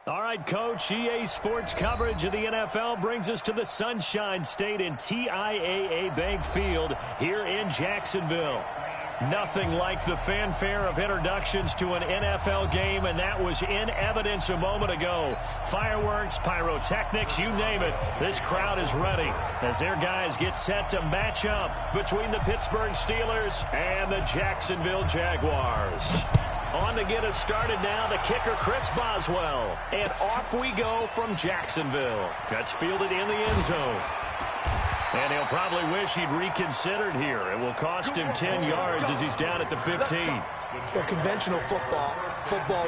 All right, Coach, EA Sports coverage of the NFL brings us to the Sunshine State in TIAA Bank Field here in Jacksonville. Nothing like the fanfare of introductions to an NFL game, and that was in evidence a moment ago. Fireworks, pyrotechnics, you name it. This crowd is ready as their guys get set to match up between the Pittsburgh Steelers and the Jacksonville Jaguars. On to get us started now, the kicker, Chris Boswell. And off we go from Jacksonville. That's fielded in the end zone. And he'll probably wish he'd reconsidered here. It will cost him 10 yards as he's down at the 15. Well, conventional football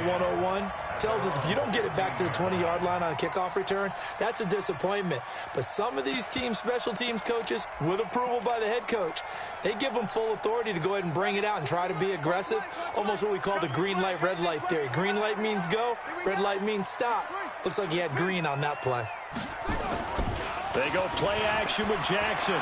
101, tells us if you don't get it back to the 20-yard line on a kickoff return, that's a disappointment. But some of these special teams coaches, with approval by the head coach, they give them full authority to go ahead and bring it out and try to be aggressive, almost what we call the green light, red light theory. Green light means go, red light means stop. Looks like he had green on that play. They go play action with Jackson.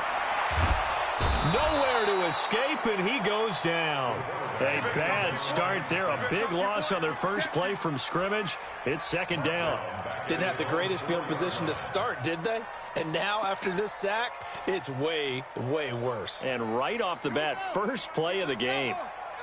Nowhere to escape, and he goes down. A bad start there. A big loss on their first play from scrimmage. It's second down. Didn't have the greatest field position to start, did they? And now, after this sack, it's way, way worse. And right off the bat, first play of the game.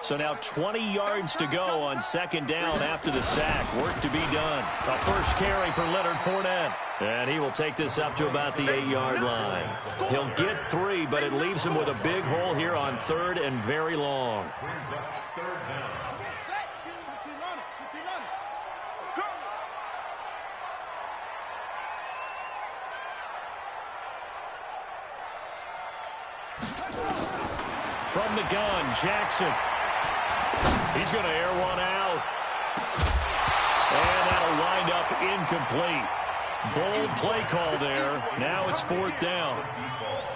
So now 20 yards to go on second down after the sack. Work to be done. A first carry for Leonard Fournette. And he will take this up to about the 8-yard line. He'll get 3, but it leaves him with a big hole here on third and very long. From the gun, Jackson. He's going to air one out. And that'll wind up incomplete. Bold play call there. Now it's fourth down.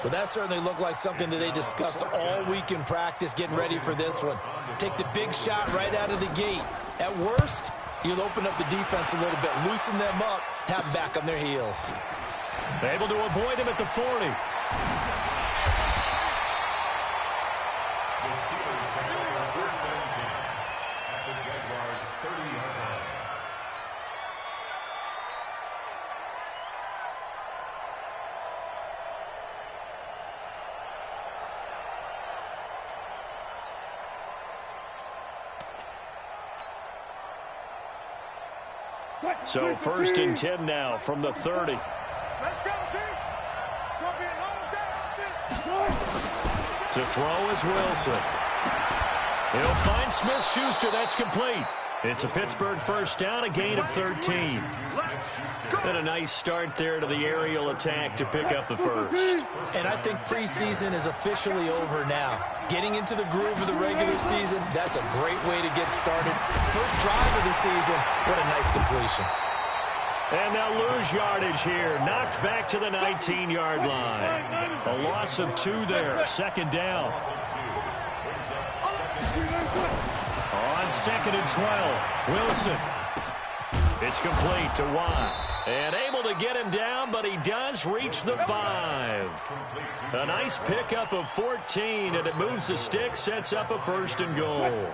Well, that certainly looked like something that they discussed all week in practice, getting ready for this one. Take the big shot right out of the gate. At worst, you'll open up the defense a little bit, loosen them up, have them back on their heels. Able to avoid him at the 40. So first and 10 now from the 30. Let's go, team. It's going to be a long day on this. To throw is Wilson. He'll find Smith-Schuster. That's complete. It's a Pittsburgh first down, a gain of 13. And a nice start there to the aerial attack to pick up the first. And I think preseason is officially over now. Getting into the groove of the regular season, that's a great way to get started. First drive of the season, what a nice completion. And they'll lose yardage here. Knocked back to the 19-yard line. A loss of 2 there. Second down. On second and 12, Wilson. It's complete to Watt. And able to get him down, but he does reach the 5. A nice pickup of 14, and it moves the stick, sets up a first and goal.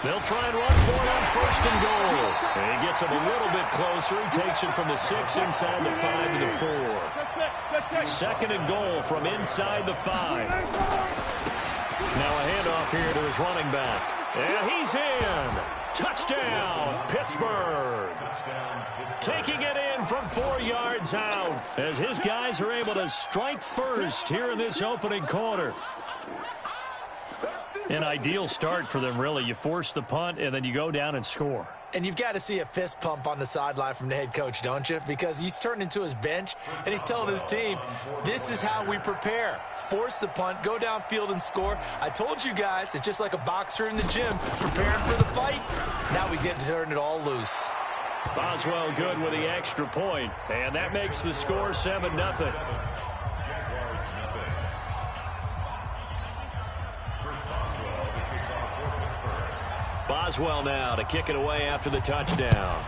They'll try and run for it on first and goal. And he gets him a little bit closer. He takes it from the 6 inside the 5 to the 4. Second and goal from inside the 5. Now a handoff here to his running back. And he's in. Touchdown, Pittsburgh. Taking it in from 4 yards out as his guys are able to strike first here in this opening quarter. An ideal start for them, really. You force the punt, and then you go down and score. And you've got to see a fist pump on the sideline from the head coach, don't you? Because he's turned into his bench, and he's telling his team, this is how we prepare. Force the punt, go downfield and score. I told you guys, it's just like a boxer in the gym preparing for the fight. Now we get to turn it all loose. Boswell good with the extra point, and that makes the score 7-0. Boswell now to kick it away after the touchdown.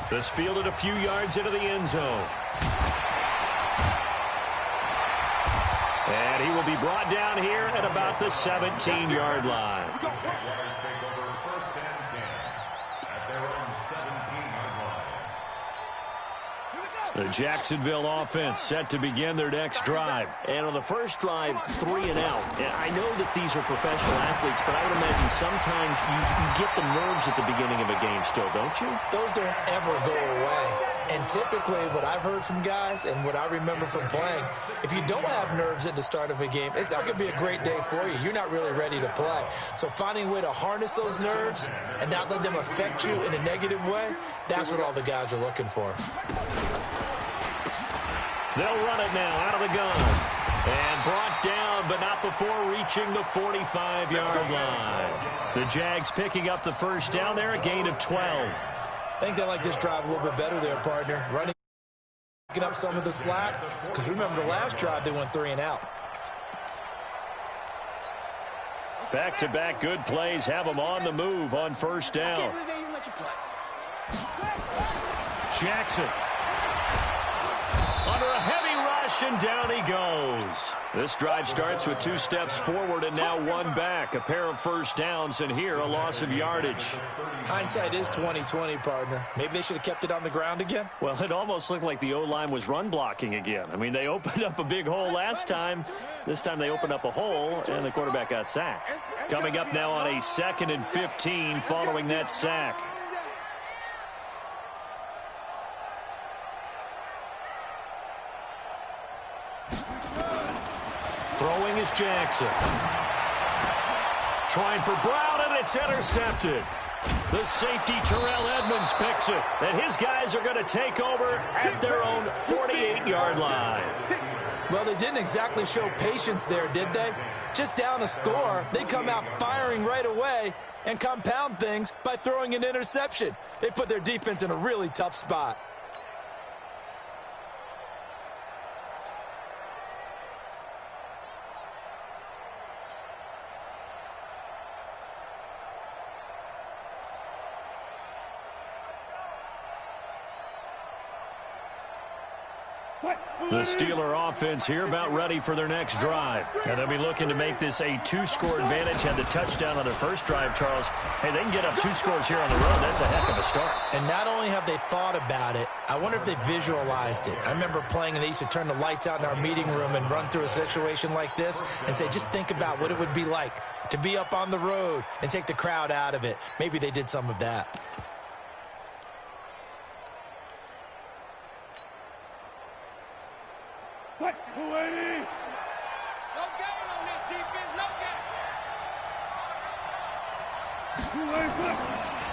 This fielded a few yards into the end zone. And he will be brought down here at about the 17-yard line. The Jacksonville offense set to begin their next drive. And on the first drive, 3 and out. And I know that these are professional athletes, but I would imagine sometimes you get the nerves at the beginning of a game still, don't you? Those don't ever go away. And typically what I've heard from guys and what I remember from playing, if you don't have nerves at the start of a game, it's not going to be a great day for you. You're not really ready to play. So finding a way to harness those nerves and not let them affect you in a negative way, that's what all the guys are looking for. They'll run it now out of the gun. And brought down, but not before reaching the 45-yard line. The Jags picking up the first down there, a gain of 12. I think they like this drive a little bit better there, partner. Running, picking up some of the slack. Because remember, the last drive, they went 3 and out. Back-to-back good plays have them on the move on first down. Jackson. Under a heavy rush, and down he goes. This drive starts with 2 steps forward and now 1 back. A pair of first downs, and here a loss of yardage. Hindsight is 20/20, partner. Maybe they should have kept it on the ground again. Well, it almost looked like the O-line was run blocking again. I mean, they opened up a big hole last time. This time they opened up a hole, and the quarterback got sacked. Coming up now on a 2nd and 15 following that sack. Throwing is Jackson. Trying for Brown, and it's intercepted. The safety, Terrell Edmonds, picks it. And his guys are going to take over at their own 48-yard line. Well, they didn't exactly show patience there, did they? Just down a score, they come out firing right away and compound things by throwing an interception. They put their defense in a really tough spot. The Steeler offense here about ready for their next drive. And they'll be looking to make this a 2-score advantage. Had the touchdown on their first drive, Charles. Hey, they can get up 2 scores here on the road. That's a heck of a start. And not only have they thought about it, I wonder if they visualized it. I remember playing, and they used to turn the lights out in our meeting room and run through a situation like this and say, just think about what it would be like to be up on the road and take the crowd out of it. Maybe they did some of that.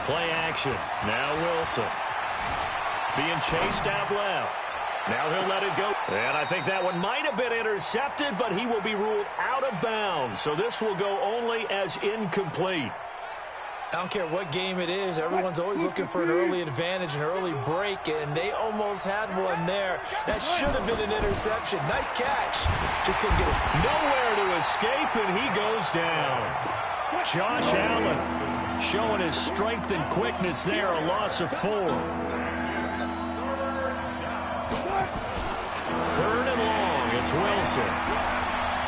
Play action. Now Wilson. Being chased out left. Now he'll let it go. And I think that one might have been intercepted, but he will be ruled out of bounds. So this will go only as incomplete. I don't care what game it is. Everyone's always looking for an early advantage, an early break, and they almost had one there. That should have been an interception. Nice catch. Just couldn't get his... Nowhere to escape, and he goes down. Josh Allen showing his strength and quickness there, a loss of 4. 3rd and long, it's Wilson.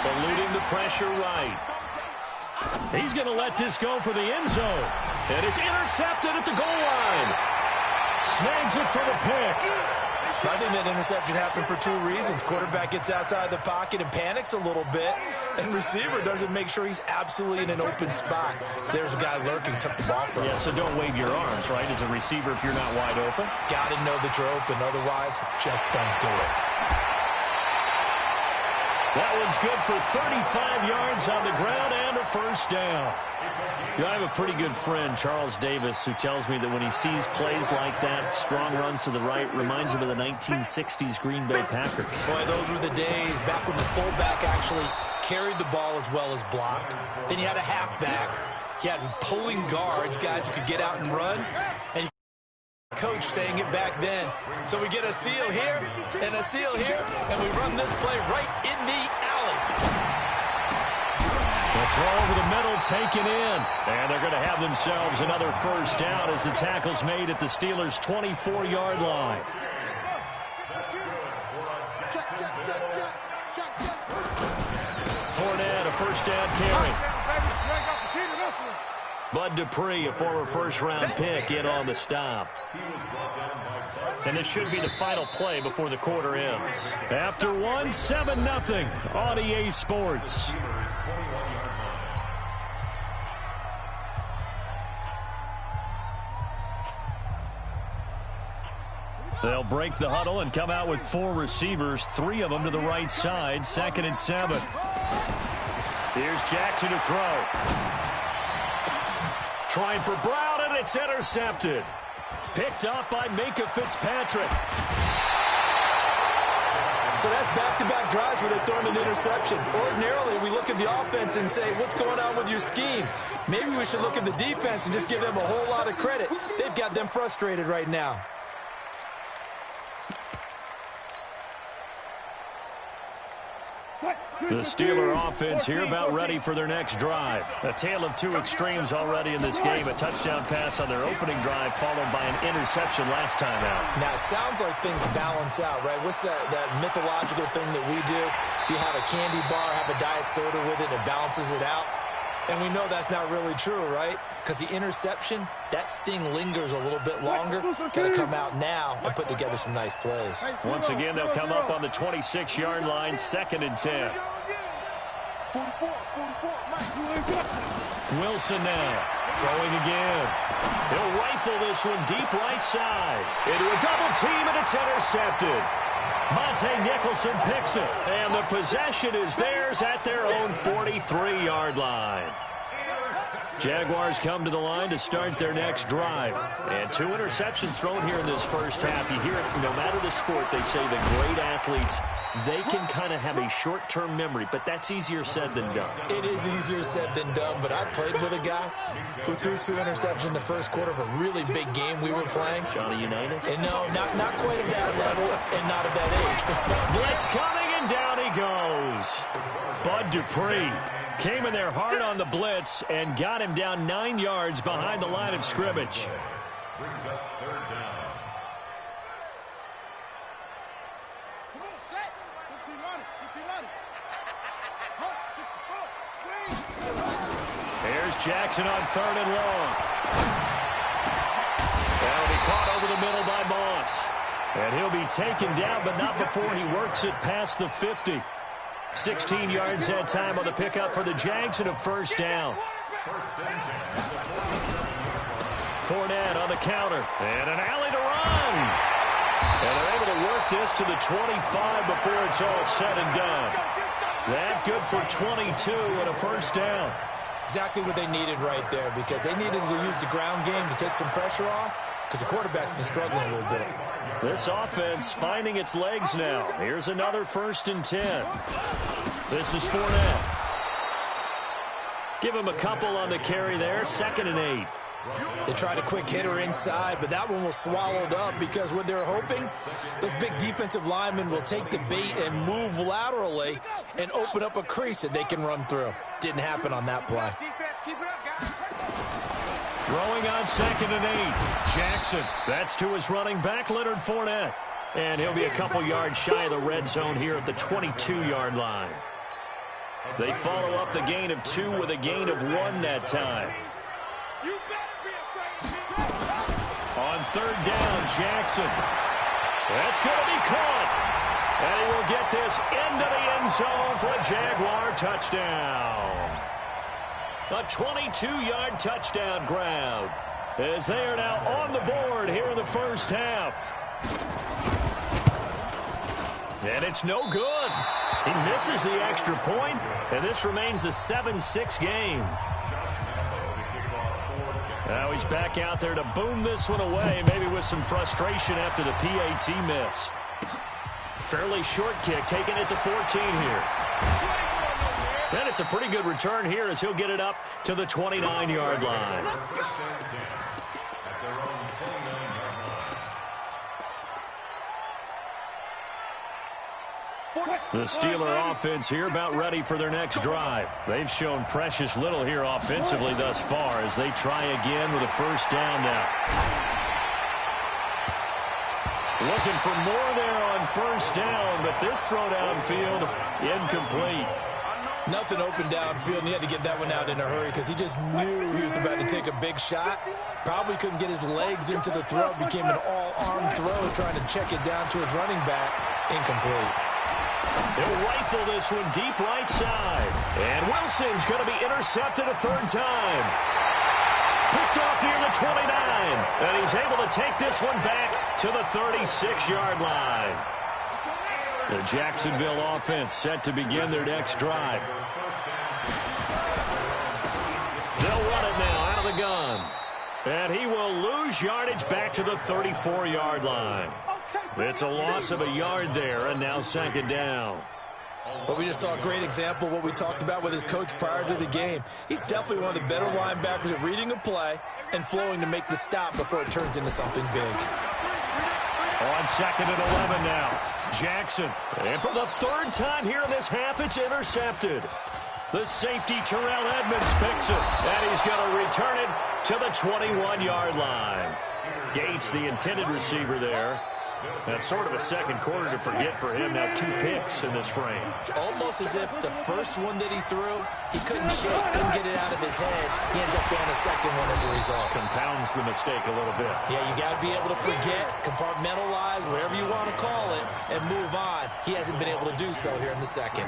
Eluding the pressure right. He's going to let this go for the end zone. And it's intercepted at the goal line. Snags it for the pick. I think that interception happened for 2 reasons. Quarterback gets outside the pocket and panics a little bit. And receiver doesn't make sure he's absolutely in an open spot. There's a guy lurking, took the ball from him. Yeah, so don't wave your arms, right, as a receiver if you're not wide open. Got to know that you're open. Otherwise, just don't do it. That one's good for 35 yards on the ground and a first down. You know, I have a pretty good friend, Charles Davis, who tells me that when he sees plays like that, strong runs to the right, reminds him of the 1960s Green Bay Packers. Boy, those were the days back when the fullback actually carried the ball as well as blocked. Then you had a halfback. You had pulling guards, guys who could get out and run. And coach saying it back then. So we get a seal here and a seal here, and we run this play right in the alley. The throw over the middle taken in. And they're going to have themselves another first down as the tackle's made at the Steelers' 24-yard line. first down carry. Bud Dupree, a former first-round pick, in on the stop. And this should be the final play before the quarter ends. After one, 7-0 on EA Sports. They'll break the huddle and come out with 4 receivers, 3 of them to the right side, 2nd and 7. Here's Jackson to throw. Trying for Brown, and it's intercepted. Picked up by Minka Fitzpatrick. So that's back-to-back drives where they're throwing an interception. Ordinarily, we look at the offense and say, what's going on with your scheme? Maybe we should look at the defense and just give them a whole lot of credit. They've got them frustrated right now. The Steeler offense here about ready for their next drive. A tale of 2 extremes already in this game. A touchdown pass on their opening drive followed by an interception last time out. Now, it sounds like things balance out, right? What's that mythological thing that we do? If you have a candy bar, have a diet soda with it, it balances it out. And we know that's not really true, right? Because the interception, that sting lingers a little bit longer. Got to come out now and put together some nice plays. Once again, they'll come up on the 26-yard line, 2nd and 10. Wilson now, throwing again. He'll rifle this one deep right side. Into a double team, and it's intercepted. Monte Nicholson picks it, and the possession is theirs at their own 43-yard line. Jaguars come to the line to start their next drive. And 2 interceptions thrown here in this first half. You hear it, no matter the sport, they say the great athletes, they can kind of have a short-term memory, but that's easier said than done. It is easier said than done, but I played with a guy who threw 2 interceptions in the first quarter of a really big game we were playing. Johnny Unitas? And no, not quite at that level and not at that age. Blitz coming, and down he goes. Bud Dupree came in there hard on the blitz and got him down 9 yards behind the line of scrimmage. Brings up 3rd down. Come on, set. 15 on it. 15 on it. 64. Here's Jackson on 3rd and long. That'll be caught over the middle by Moss. And he'll be taken down, but not before he works it past the 50. 16 yards that time on the pickup for the Jags and a first down. Fournette on the counter. And an alley to run. And they're able to work this to the 25 before it's all said and done. That good for 22 and a first down. Exactly what they needed right there, because they needed to use the ground game to take some pressure off, because the quarterback's been struggling a little bit. This offense finding its legs now. Here's another 1st and 10. This is Fournette. Give him a couple on the carry there. 2nd and 8. They tried a quick hitter inside, but that one was swallowed up because what they're hoping, those big defensive linemen will take the bait and move laterally and open up a crease that they can run through. Didn't happen on that play. Throwing on 2nd and 8. Jackson. That's to his running back, Leonard Fournette. And he'll be a couple yards shy of the red zone here at the 22-yard line. They follow up the gain of 2 with a gain of 1 that time. On 3rd down, Jackson. That's going to be caught. And he will get this into the end zone for a Jaguar touchdown. A 22-yard touchdown grab as they are now on the board here in the first half. And it's no good. He misses the extra point, and this remains a 7-6 game. Now he's back out there to boom this one away, maybe with some frustration after the PAT miss. Fairly short kick, taking it to 14 here. And it's a pretty good return here as he'll get it up to the 29-yard line. The Steeler offense here about ready for their next drive. They've shown precious little here offensively thus far as they try again with a first down now. Looking for more there on first down, but this throw downfield incomplete. Nothing open downfield, and he had to get that one out in a hurry because he just knew he was about to take a big shot. Probably couldn't get his legs into the throw. Became an all-arm throw, trying to check it down to his running back. Incomplete. He'll rifle this one deep right side. And Wilson's going to be intercepted a third time. Picked off near the 29. And he's able to take this one back to the 36-yard line. The Jacksonville offense set to begin their next drive. They'll run it now out of the gun. And he will lose yardage back to the 34-yard line. It's a loss of a yard there, and now second down. Well, we just saw a great example of what we talked about with his coach prior to the game. He's definitely one of the better linebackers at reading a play and flowing to make the stop before it turns into something big. On second and 11 now. Jackson. And for the third time here in this half, it's intercepted. The safety, Terrell Edmonds, picks it. And he's going to return it to the 21-yard line. Gates, the intended receiver there. That's sort of a second quarter to forget for him. Now 2 picks in this frame. Almost as if the first one that he threw, he couldn't shake, couldn't get it out of his head. He ends up throwing a second one as a result. Compounds the mistake a little bit. Yeah, you got to be able to forget, compartmentalize, whatever you want to call it, and move on. He hasn't been able to do so here in the second.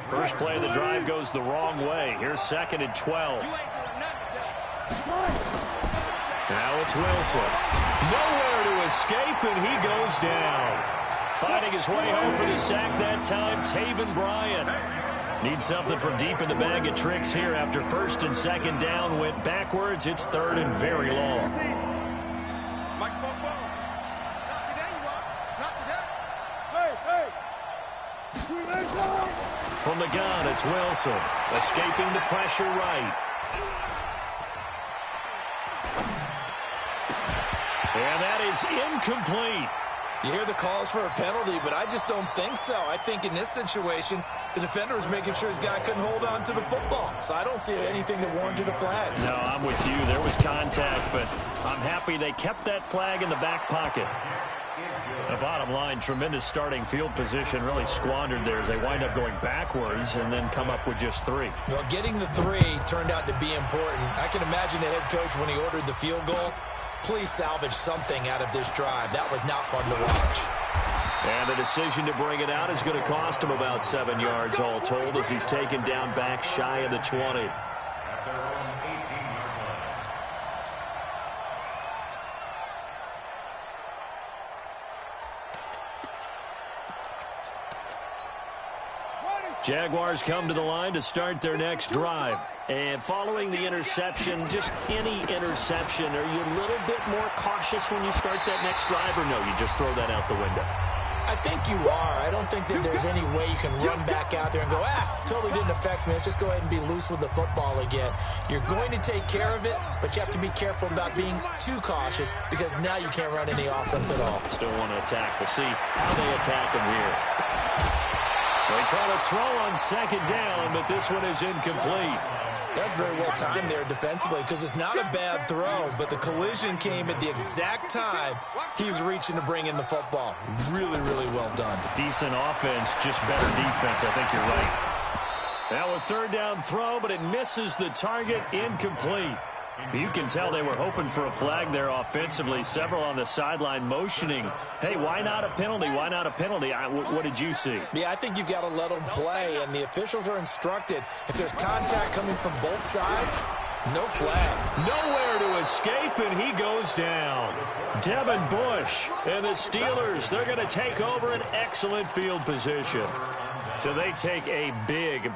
First play of the drive goes the wrong way. Here's second and 12. Now it's Wilson. Nowhere to escape, and he goes down. Finding his way home for the sack that time, Taven Bryan. Needs something from deep in the bag of tricks here after first and second down went backwards. It's third and very long. From the gun, it's Wilson. Escaping the pressure right. And that is incomplete. You hear the calls for a penalty, but I just don't think so. I think in this situation, the defender was making sure his guy couldn't hold on to the football. So I don't see anything that warranted a flag. No, I'm with you. There was contact, but I'm happy they kept that flag in the back pocket. The bottom line, tremendous starting field position, really squandered there as they wind up going backwards and then come up with just 3. Well, getting the 3 turned out to be important. I can imagine the head coach when he ordered the field goal. Please salvage something out of this drive. That was not fun to watch. And the decision to bring it out is going to cost him about 7 yards all told as he's taken down back shy of the 20. Jaguars come to the line to start their next drive. And following the interception, just any interception, are you a little bit more cautious when you start that next drive, or no, you just throw that out the window? I think you are. I don't think that there's any way you can run back out there and go, totally didn't affect me. Let's just go ahead and be loose with the football again. You're going to take care of it, but you have to be careful about being too cautious because now you can't run any offense at all. Still want to attack. We'll see how they attack him here. They try to throw on second down, but this one is incomplete. That's very well timed there defensively because it's not a bad throw, but the collision came at the exact time he was reaching to bring in the football. Really, really well done. Decent offense, just better defense. I think you're right. Now a third down throw, but it misses the target. Incomplete. You can tell they were hoping for a flag there offensively. Several on the sideline motioning. Hey, why not a penalty? Why not a penalty? What did you see? Yeah, I think you've got to let them play, and the officials are instructed. If there's contact coming from both sides, no flag. Nowhere to escape, and he goes down. Devin Bush and the Steelers, they're going to take over an excellent field position. So they take a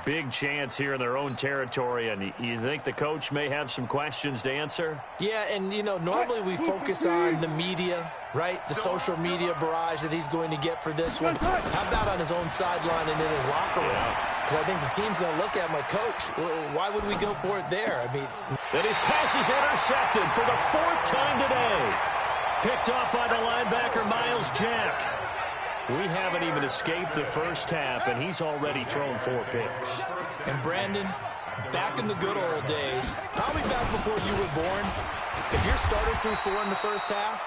big chance here in their own territory, and you think the coach may have some questions to answer? Yeah, and, normally we focus on the media, right? The social media barrage that he's going to get for this one. How about on his own sideline and in his locker room? Because I think the team's going to look at him like, Coach, why would we go for it there? Then his pass is intercepted for the 4th time today. Picked off by the linebacker, Miles Jack. We haven't even escaped the first half, and he's already thrown 4 picks. And Brandon, back in the good old days, probably back before you were born, if you're starting through 4 in the first half,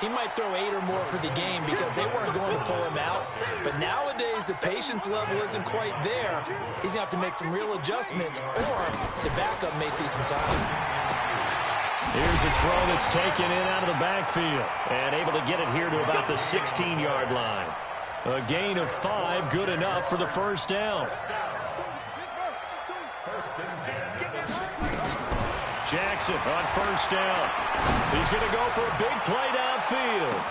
he might throw 8 or more for the game because they weren't going to pull him out. But nowadays, the patience level isn't quite there. He's going to have to make some real adjustments, or the backup may see some time. Here's a throw that's taken in out of the backfield and able to get it here to about the 16-yard line. A gain of 5, good enough for the first down. Jackson on first down. He's going to go for a big play downfield.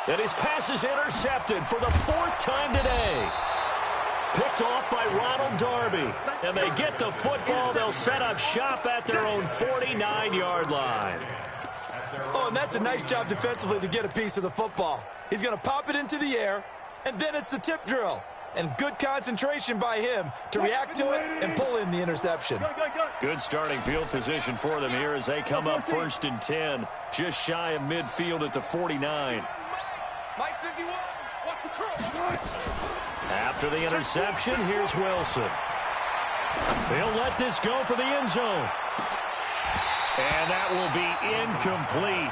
And his pass is intercepted for the 4th time today. Picked off by Ronald Darby. And they get the football. They'll set up shop at their own 49-yard line. Oh, and that's a nice job defensively to get a piece of the football. He's going to pop it into the air, and then it's the tip drill. And good concentration by him to react to it and pull in the interception. Good starting field position for them here as they come up 1st and 10. Just shy of midfield at the 49. After the interception, here's Wilson. He'll let this go for the end zone. And that will be incomplete.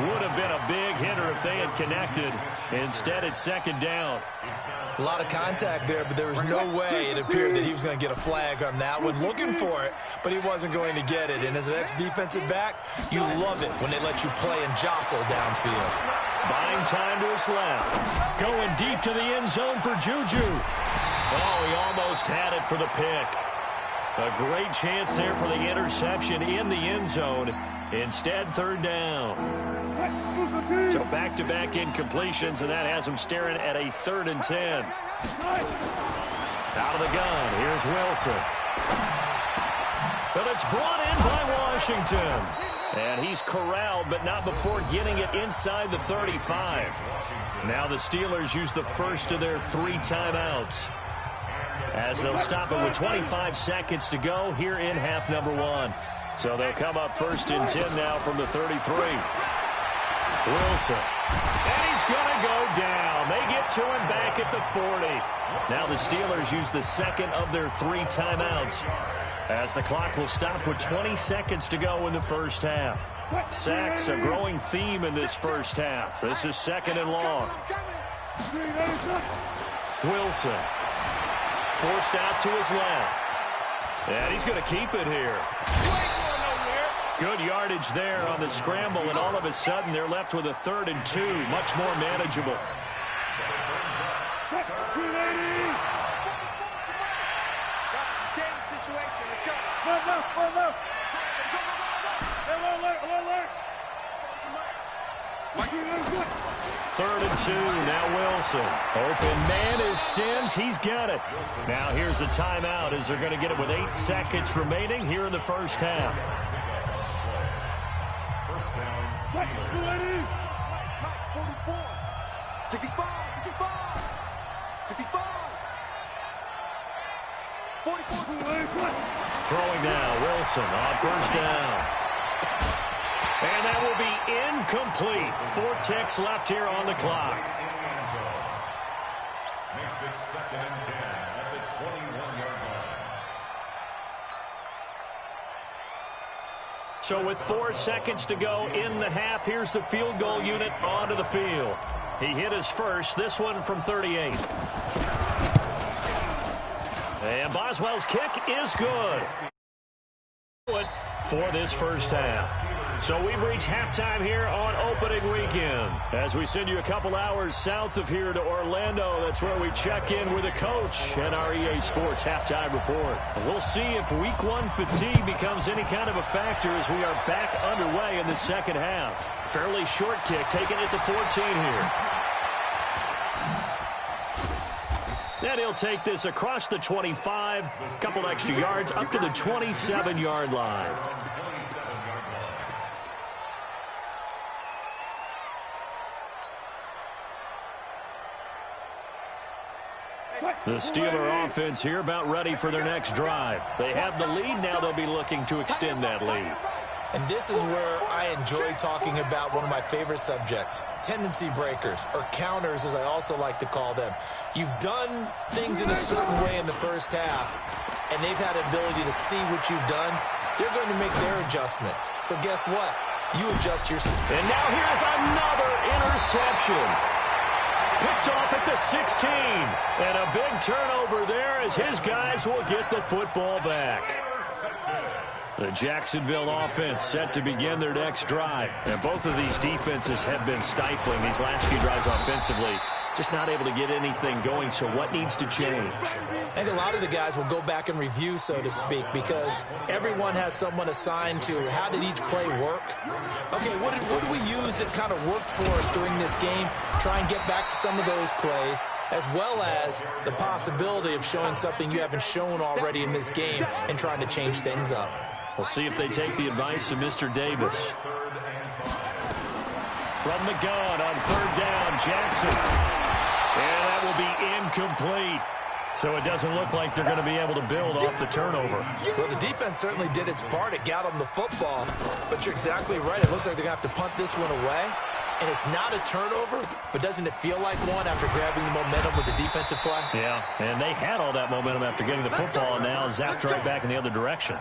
Would have been a big hitter if they had connected. Instead, it's 2nd down. A lot of contact there, but there was no way it appeared that he was going to get a flag on that one. Looking for it, but he wasn't going to get it. And as an ex-defensive back, you love it when they let you play and jostle downfield. Buying time to his left. Going deep to the end zone for Juju. Oh, he almost had it for the pick. A great chance there for the interception in the end zone. Instead, 3rd down. So back-to-back incompletions, and that has him staring at a 3rd and 10. Out of the gun, here's Wilson. But it's brought in by Washington. And he's corralled, but not before getting it inside the 35. Now the Steelers use the first of their 3 timeouts, as they'll stop it with 25 seconds to go here in half number 1. So they'll come up 1st and 10 now from the 33. Wilson. And he's going to go down. They get to him back at the 40. Now the Steelers use the 2nd of their 3 timeouts, as the clock will stop with 20 seconds to go in the first half. Sacks a growing theme in this first half. This is 2nd and long. Wilson. Forced out to his left. And he's going to keep it here. Good yardage there on the scramble, and all of a sudden they're left with a 3rd and 2. Much more manageable. Third and 2, now Wilson. Open man is Sims. He's got it. Now here's a timeout as they're going to get it with 8 seconds remaining here in the first half. Throwing now, Wilson on first down. And that will be incomplete. 4 ticks left here on the clock. Makes it 2nd and 10 at the 21-yard line. So with 4 seconds to go in the half, here's the field goal unit onto the field. He hit his first, this one from 38. And Boswell's kick is good for this first half. So we've reached halftime here on opening weekend, as we send you a couple hours south of here to Orlando. That's where we check in with a coach and our EA Sports halftime report. We'll see if week 1 fatigue becomes any kind of a factor as we are back underway in the second half. Fairly short kick, taking it to 14 here. And he'll take this across the 25, a couple extra yards, up to the 27-yard line. The Steeler offense here about ready for their next drive. They have the lead. Now they'll be looking to extend that lead. And this is where I enjoy talking about one of my favorite subjects, tendency breakers, or counters as I also like to call them. You've done things in a certain way in the first half, and they've had an ability to see what you've done. They're going to make their adjustments. So guess what? you adjust your... And now here's another interception. Picked off at the 16. And a big turnover there as his guys will get the football back. The Jacksonville offense set to begin their next drive. And both of these defenses have been stifling these last few drives offensively. Just not able to get anything going, so what needs to change? I think a lot of the guys will go back and review, so to speak, because everyone has someone assigned to how did each play work. Okay, what did we use that kind of worked for us during this game? Try and get back to some of those plays, as well as the possibility of showing something you haven't shown already in this game and trying to change things up. We'll see if they take the advice of Mr. Davis. From the gun on third down, Jackson. And that will be incomplete. So it doesn't look like they're going to be able to build off the turnover. Well, the defense certainly did its part. It got them the football. But you're exactly right. It looks like they're going to have to punt this one away. And it's not a turnover, but doesn't it feel like one after grabbing the momentum with the defensive play? Yeah, and they had all that momentum after getting the football, and now zapped right back in the other direction.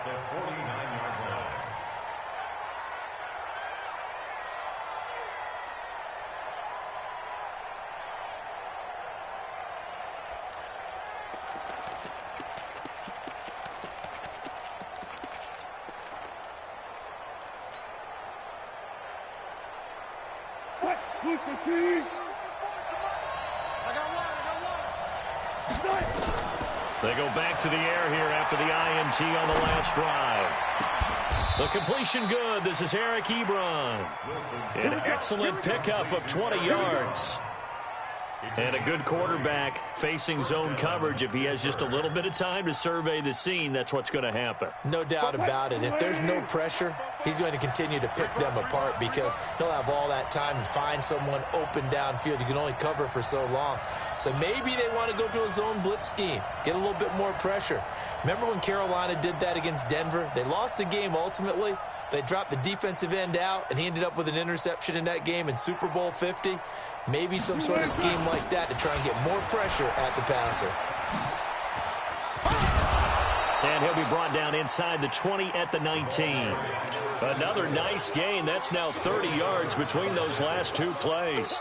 They go back to the air here after the INT on the last drive. The completion good. This is Eric Ebron. An excellent pickup of 20 yards. And a good quarterback facing zone coverage. If he has just a little bit of time to survey the scene, that's what's going to happen. No doubt about it. If there's no pressure, he's going to continue to pick them apart because he'll have all that time to find someone open downfield. You can only cover for so long. So maybe they want to go to a zone blitz scheme, get a little bit more pressure. Remember when Carolina did that against Denver? They lost the game ultimately. They dropped the defensive end out, and he ended up with an interception in that game in Super Bowl 50. Maybe some sort of scheme like that to try and get more pressure at the passer. And he'll be brought down inside the 20 at the 19. Another nice gain. That's now 30 yards between those last two plays.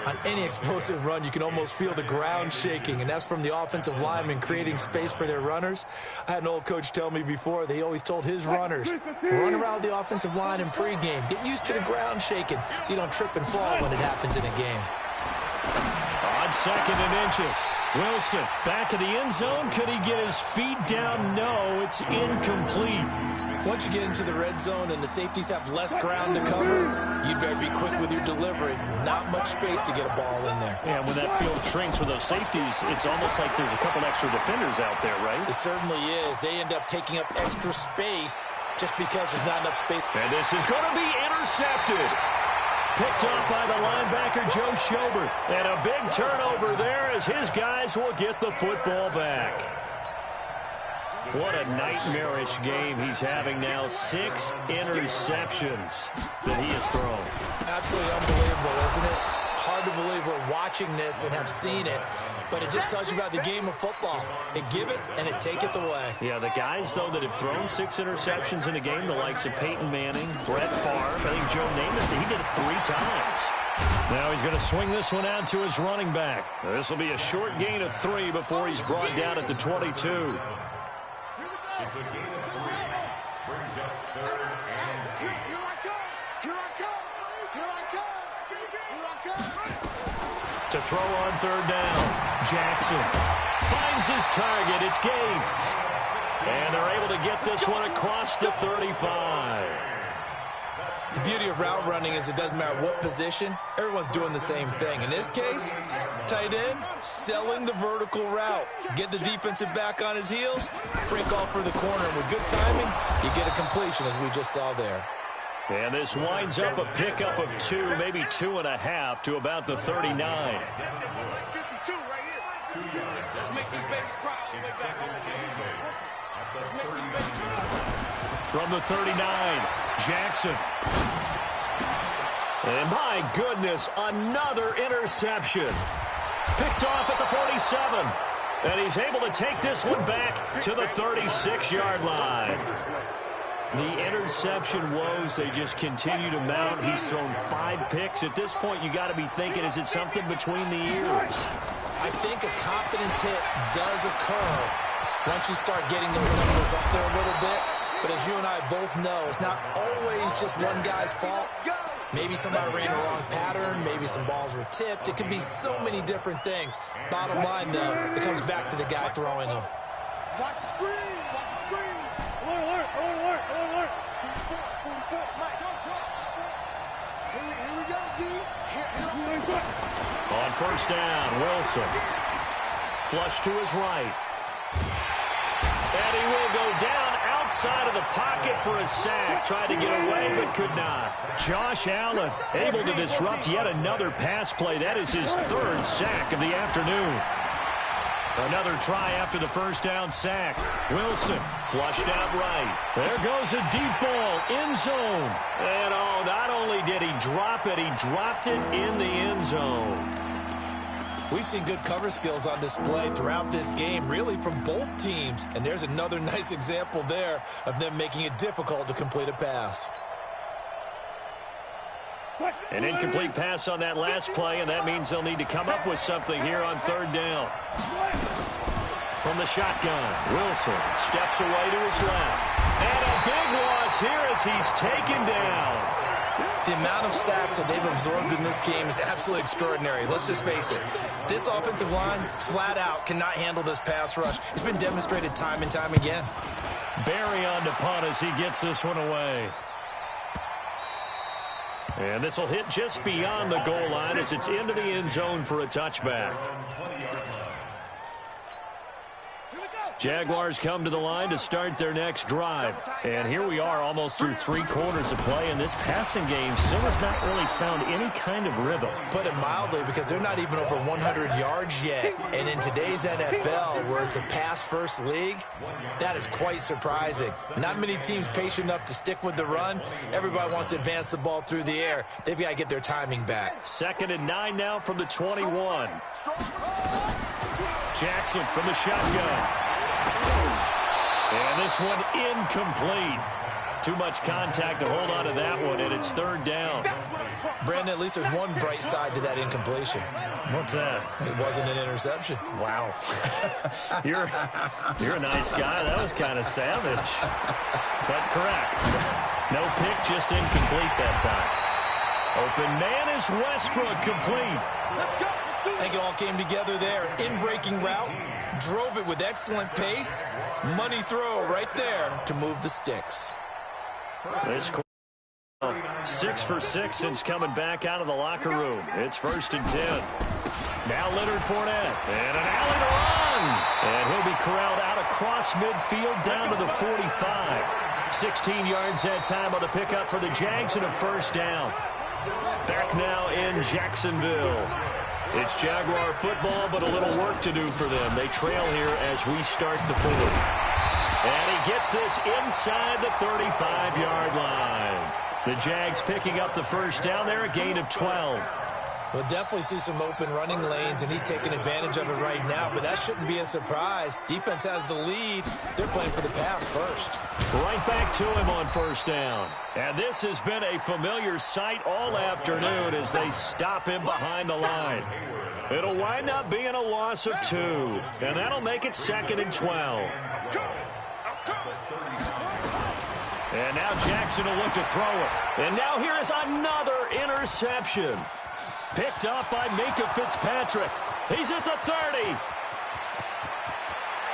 On any explosive run, you can almost feel the ground shaking, and that's from the offensive linemen creating space for their runners. I had an old coach tell me before that he always told his runners, run around the offensive line in pregame. Get used to the ground shaking so you don't trip and fall when it happens in a game. On second and inches. Wilson back in the end zone. Could he get his feet down? No, it's incomplete. Once you get into the red zone and the safeties have less ground to cover, you better be quick with your delivery. Not much space to get a ball in there. Yeah, when that field shrinks with those safeties, it's almost like there's a couple extra defenders out there, right? It certainly is. They end up taking up extra space just because there's not enough space. And this is going to be intercepted. Picked off by the linebacker, Joe Schobert. And a big turnover there as his guys will get the football back. What a nightmarish game he's having now. 6 interceptions that he has thrown. Absolutely unbelievable, isn't it? Hard to believe we're watching this and have seen it, but it just tells you about the game of football. It giveth and it taketh away. Yeah, the guys, though, that have thrown 6 interceptions in a game, the likes of Peyton Manning, Brett Favre, I think Joe Namath, he did it 3 times. Now he's going to swing this one out to his running back. This will be a short gain of 3 before he's brought down at the 22. It's a gain of 3. Brings up 3rd and 8. Here I come! Here I come! Here I come! Here I come! To throw on 3rd down, Jackson finds his target. It's Gates. And they're able to get this one across the 35. The beauty of route running is it doesn't matter what position, everyone's doing the same thing. In this case, tight end, selling the vertical route. Get the defensive back on his heels, break off for the corner. And with good timing, you get a completion as we just saw there. And this winds up a pickup of 2, maybe 2.5 to about the 39. 52 right here. 2 yards. Let's make these babies cry all the way back. Let's make these babies cry. From the 39, Jackson. And my goodness, another interception. Picked off at the 47. And he's able to take this one back to the 36-yard line. The interception woes, they just continue to mount. He's thrown 5 picks. At this point, you got to be thinking, is it something between the ears? I think a confidence hit does occur once you start getting those numbers up there a little bit. But as you and I both know, it's not always just one guy's fault. Maybe somebody ran the wrong pattern. Maybe some balls were tipped. It could be so many different things. Bottom line, though, it comes back to the guy throwing them. Watch the screen. Watch the screen. Alert. Alert. Mike, here we go, D. Here we go. On first down, Wilson. Flush to his right. And he will go down outside of the pocket for a sack. Tried to get away, but could not. Josh Allen able to disrupt yet another pass play. That is his 3rd sack of the afternoon. Another try after the first down sack. Wilson flushed out right. There goes a deep ball, end zone. And not only did he drop it, he dropped it in the end zone. We've seen good cover skills on display throughout this game, really from both teams. And there's another nice example there of them making it difficult to complete a pass. An incomplete pass on that last play, and that means they'll need to come up with something here on 3rd down. From the shotgun, Wilson steps away to his left. And a big loss here as he's taken down. The amount of sacks that they've absorbed in this game is absolutely extraordinary. Let's just face it. This offensive line, flat out, cannot handle this pass rush. It's been demonstrated time and time again. Barry on to punt as he gets this one away. And this will hit just beyond the goal line as it's into the end zone for a touchback. Jaguars come to the line to start their next drive. And here we are almost through 3 quarters of play, and this passing game still has not really found any kind of rhythm. Put it mildly, because they're not even over 100 yards yet. And in today's NFL, where it's a pass-first league, that is quite surprising. Not many teams patient enough to stick with the run. Everybody wants to advance the ball through the air. They've got to get their timing back. 2nd and 9 now from the 21. Jackson from the shotgun. And this one incomplete. Too much contact to hold on to that one, and it's 3rd down. Brandon, at least there's one bright side to that incompletion. What's that? It wasn't an interception. Wow. You're a nice guy. That was kind of savage. But correct. No pick, just incomplete that time. Open man is Westbrook, complete. I think it all came together there. In-breaking route, drove it with excellent pace. Money throw right there to move the sticks. This 6 for 6 since coming back out of the locker room. It's 1st and 10. Now Leonard Fournette. And an alley to run. And he'll be corralled out across midfield down to the 45. 16 yards that time on the pickup for the Jags and a 1st down. Back now in Jacksonville. It's Jaguar football, but a little work to do for them. They trail here as we start the 4th. And he gets this inside the 35-yard line. The Jags picking up the 1st down there, a gain of 12. We'll definitely see some open running lanes, and he's taking advantage of it right now, but that shouldn't be a surprise. Defense has the lead. They're playing for the pass first. Right back to him on 1st down. And this has been a familiar sight all afternoon as they stop him behind the line. It'll wind up being a loss of 2, and that'll make it 2nd and 12. And now Jackson will look to throw it. And now here is another interception. Picked up by Minkah Fitzpatrick. He's at the 30.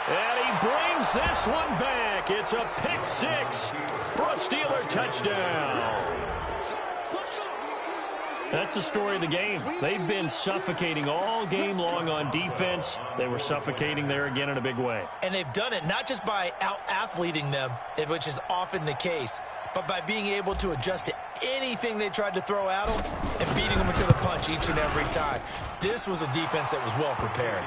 And he brings this one back. It's a pick 6 for a Steeler touchdown. That's the story of the game. They've been suffocating all game long on defense. They were suffocating there again in a big way. And they've done it not just by out-athleting them, which is often the case, but by being able to adjust to anything they tried to throw at them and beating them to the punch each and every time. This was a defense that was well prepared.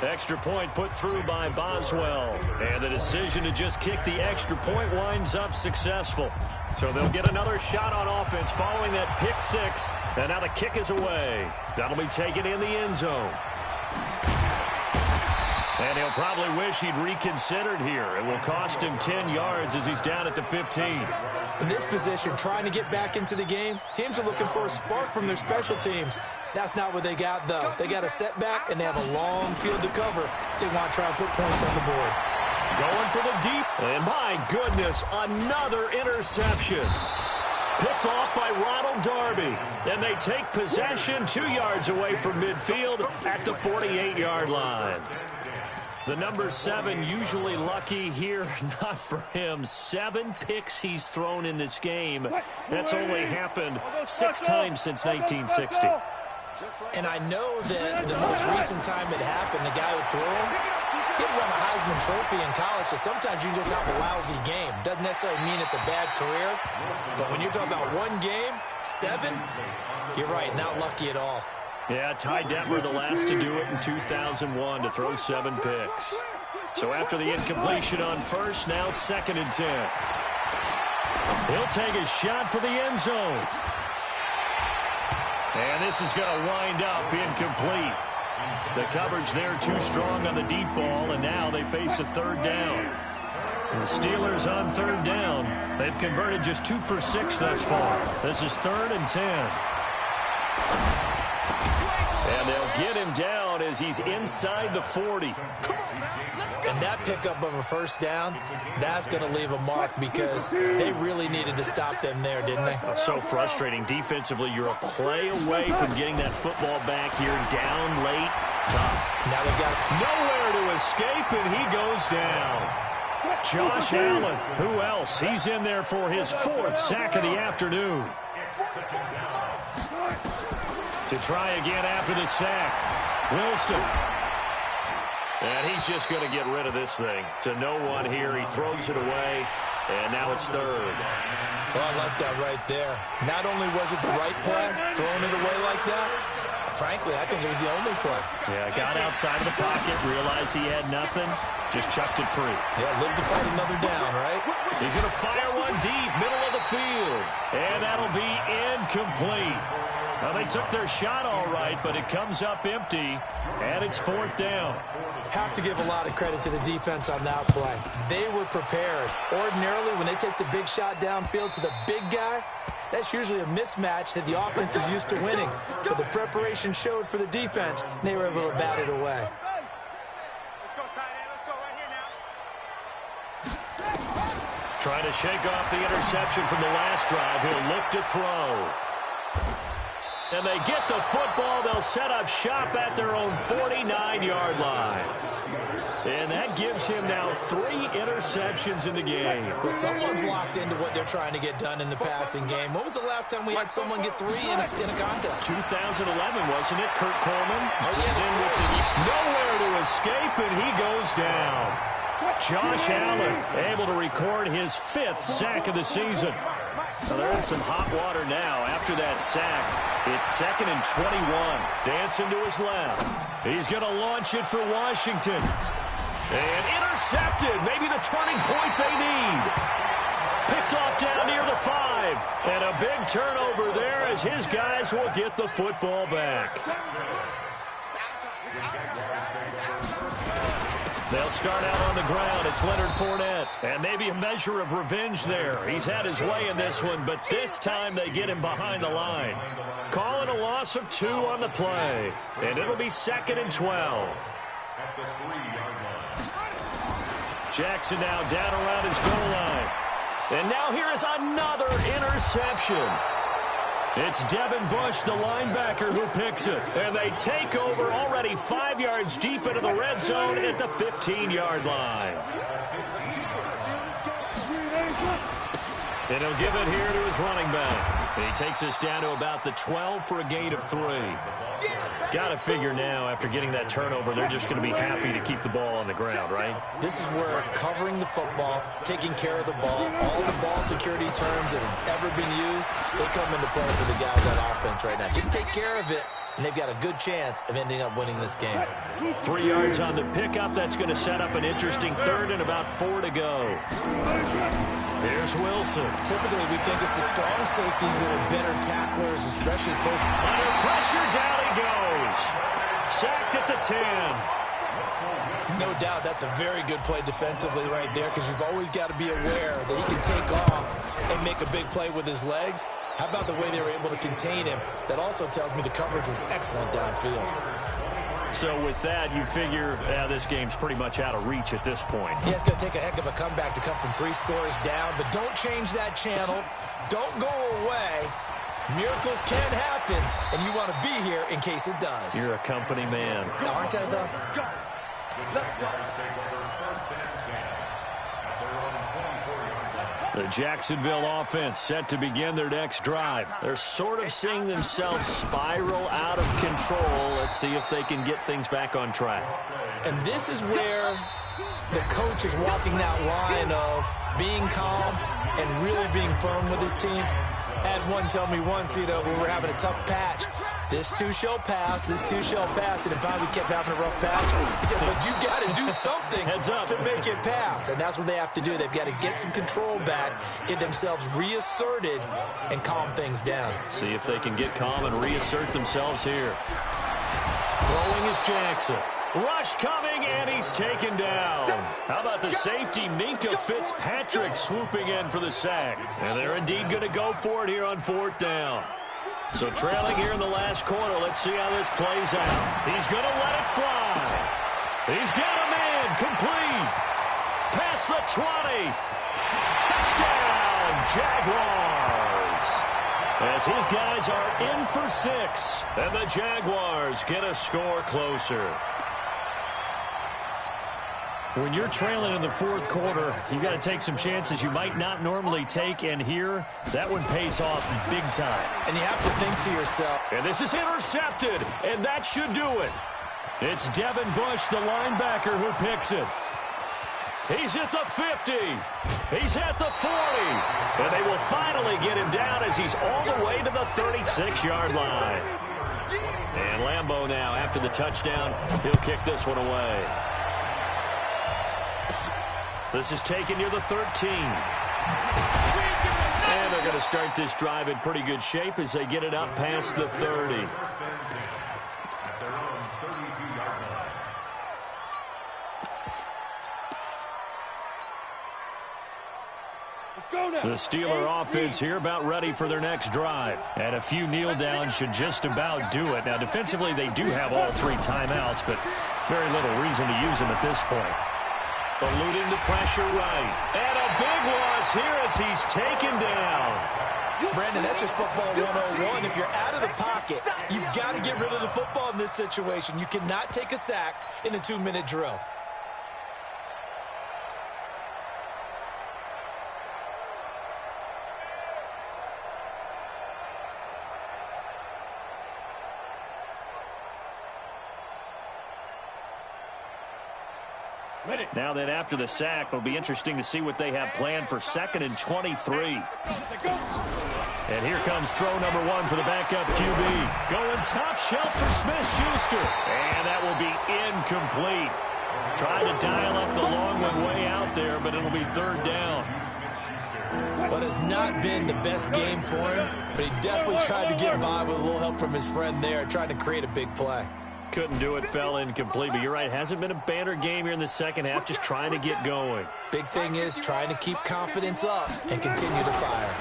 Extra point put through by Boswell. And the decision to just kick the extra point winds up successful. So they'll get another shot on offense following that pick 6. And now the kick is away. That'll be taken in the end zone. And he'll probably wish he'd reconsidered here. It will cost him 10 yards as he's down at the 15. In this position, trying to get back into the game, teams are looking for a spark from their special teams. That's not what they got, though. They got a setback, and they have a long field to cover. They want to try and put points on the board. Going for the deep. And my goodness, another interception. Picked off by Ronald Darby. And they take possession 2 yards away from midfield at the 48-yard line. The number 7 usually lucky here, not for him. 7 picks he's thrown in this game. That's only happened 6 times since 1960. And I know that the most recent time it happened, the guy who threw him, he won the Heisman Trophy in college, so sometimes you just have a lousy game. Doesn't necessarily mean it's a bad career, but when you're talking about one game, 7, you're right, not lucky at all. Yeah, Ty Detmer, the last to do it in 2001, to throw 7 picks. So after the incompletion on first, now 2nd and 10. He'll take a shot for the end zone. And this is going to wind up incomplete. The coverage there too strong on the deep ball, and now they face a 3rd down. And the Steelers on 3rd down. They've converted just 2 for 6 thus far. This is 3rd and 10. And they'll get him down as he's inside the 40. And that pickup of a first down, that's going to leave a mark because they really needed to stop them there, didn't they? So frustrating. Defensively, you're a play away from getting that football back here, down late. Tough. Now they've got nowhere to escape, and he goes down. Josh Allen, who else? He's in there for his 4th sack of the afternoon. To try again after the sack. Wilson. And he's just going to get rid of this thing. To no one here. He throws it away. And now it's 3rd. Oh, I like that right there. Not only was it the right play, throwing it away like that, frankly, I think it was the only play. Yeah, got outside of the pocket, realized he had nothing, just chucked it free. Yeah, live to fight another down, right? He's going to fire one deep, middle of the field. And that'll be incomplete. Well, they took their shot all right, but it comes up empty, and it's 4th down. Have to give a lot of credit to the defense on that play. They were prepared. Ordinarily, when they take the big shot downfield to the big guy, that's usually a mismatch that the offense is used to winning. But the preparation showed for the defense, and they were able to bat it away. Trying to shake off the interception from the last drive. He'll look to throw. And they get the football. They'll set up shop at their own 49-yard line. And that gives him now 3 interceptions in the game. Well, someone's locked into what they're trying to get done in the passing game. When was the last time we had someone get 3 in a contest? 2011, wasn't it? Kurt Coleman? Oh, yeah, that's right. Nowhere to escape, and he goes down. Josh Allen able to record his 5th sack of the season. Well, they're in some hot water now after that sack. It's 2nd and 21. Dancing to his left. He's going to launch it for Washington. And intercepted. Maybe the turning point they need. Picked off down near the 5. And a big turnover there as his guys will get the football back. They'll start out on the ground. It's Leonard Fournette. And maybe a measure of revenge there. He's had his way in this one, but this time they get him behind the line. Calling a loss of 2 on the play. And it'll be 2nd and 12. At the 3-yard line. Jackson now down around his goal line. And now here is another interception. It's Devin Bush, the linebacker, who picks it. And they take over already 5 yards deep into the red zone at the 15-yard line. And he'll give it here to his running back. And he takes us down to about the 12 for a gain of 3. Got to figure now, after getting that turnover, they're just going to be happy to keep the ball on the ground, right? This is where covering the football, taking care of the ball, all the ball security terms that have ever been used, they come into play for the guys on offense right now. Just take care of it, and they've got a good chance of ending up winning this game. 3 yards on the pickup. That's going to set up an interesting 3rd and about 4 to go. Here's Wilson. Typically, we think it's the strong safeties that are better tacklers, especially close. Under pressure, down he goes. Sacked at the 10. No doubt that's a very good play defensively right there, because you've always got to be aware that he can take off and make a big play with his legs. How about the way they were able to contain him? That also tells me the coverage was excellent downfield. So with that, you figure this game's pretty much out of reach at this point. Yeah, it's going to take a heck of a comeback to come from 3 scores down, but don't change that channel. Don't go away. Miracles can happen, and you want to be here in case it does. You're a company man. Now, aren't I, though? The Jacksonville offense set to begin their next drive. They're sort of seeing themselves spiral out of control. Let's see if they can get things back on track. And this is where the coach is walking that line of being calm and really being firm with his team. I had one tell me once, we were having a tough patch. This too shall pass, this too shall pass. And finally kept having a rough patch. He said, but you got to do something to make it pass. And that's what they have to do. They've got to get some control back, get themselves reasserted, and calm things down. See if they can get calm and reassert themselves here. Throwing is Jackson. Rush coming, and he's taken down. How about the safety, Minka Fitzpatrick, swooping in for the sack. And they're indeed going to go for it here on 4th down. So trailing here in the last quarter, let's see how this plays out. He's going to let it fly. He's got a man, complete. Past the 20. Touchdown, Jaguars. As his guys are in for 6. And the Jaguars get a score closer. When you're trailing in the 4th quarter, you got to take some chances you might not normally take, and here, that one pays off big time. And you have to think to yourself. And this is intercepted, and that should do it. It's Devin Bush, the linebacker, who picks it. He's at the 50. He's at the 40. And they will finally get him down as he's all the way to the 36-yard line. And Lambeau now, after the touchdown, he'll kick this one away. This is taken near the 13. And they're going to start this drive in pretty good shape as they get it up past the 30. The Steeler offense here about ready for their next drive. And a few kneel downs should just about do it. Now, defensively, they do have all 3 timeouts, but very little reason to use them at this point. Eluding the pressure right. And a big loss here as he's taken down. Brandon, that's just football 101. If you're out of the pocket, you've got to get rid of the football in this situation. You cannot take a sack in a 2-minute drill. Now then, after the sack, it'll be interesting to see what they have planned for 2nd and 23. And here comes throw number 1 for the backup QB. Going top shelf for Smith-Schuster. And that will be incomplete. Trying to dial up the long one way out there, but it'll be 3rd down. What has not been the best game for him, but he definitely tried to get by with a little help from his friend there, trying to create a big play. Couldn't do it, fell incomplete, but you're right, hasn't been a banner game here in the second half, just trying to get going. Big thing is trying to keep confidence up and continue to fire.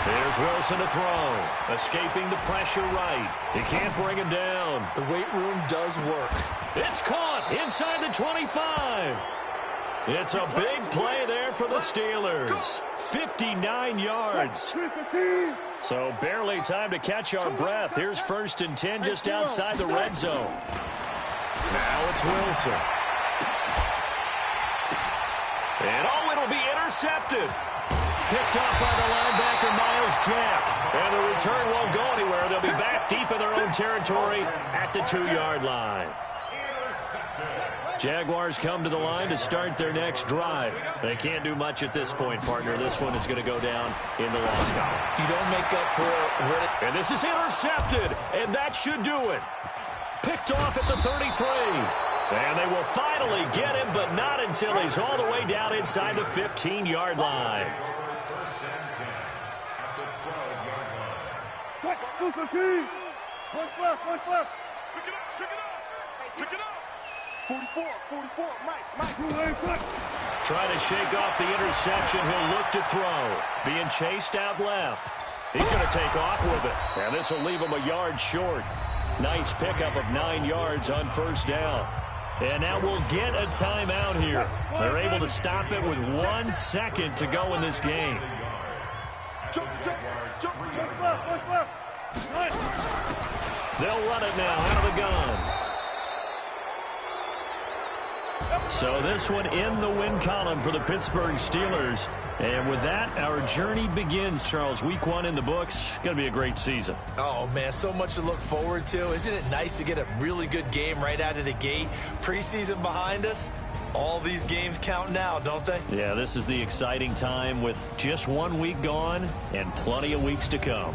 There's Wilson to throw, escaping the pressure right. He can't bring him down. The weight room does work. It's caught inside the 25. It's a big play there for the Steelers. 59 yards. So barely time to catch our breath. Here's 1st and 10 just outside the red zone. Now it's Wilson. And it'll be intercepted. Picked off by the linebacker, Miles Jack. And the return won't go anywhere. They'll be back deep in their own territory at the 2-yard line. Jaguars come to the line to start their next drive. They can't do much at this point, partner. This one is going to go down in the loss column. You don't make up for it. And this is intercepted, and that should do it. Picked off at the 33. And they will finally get him, but not until he's all the way down inside the 15-yard line. One left. Pick it up. Pick it up. 44, Mike. Trying to shake off the interception. He'll look to throw. Being chased out left. He's going to take off with it. And this will leave him a yard short. Nice pickup of 9 yards on first down. And now we'll get a timeout here. They're able to stop it with 1 second to go in this game. Jump left. They'll run it now out of the gun. So this one in the win column for the Pittsburgh Steelers. And with that, our journey begins, Charles. Week 1 in the books. Going to be a great season. Oh, man, so much to look forward to. Isn't it nice to get a really good game right out of the gate? Preseason behind us. All these games count now, don't they? Yeah, this is the exciting time with just 1 week gone and plenty of weeks to come.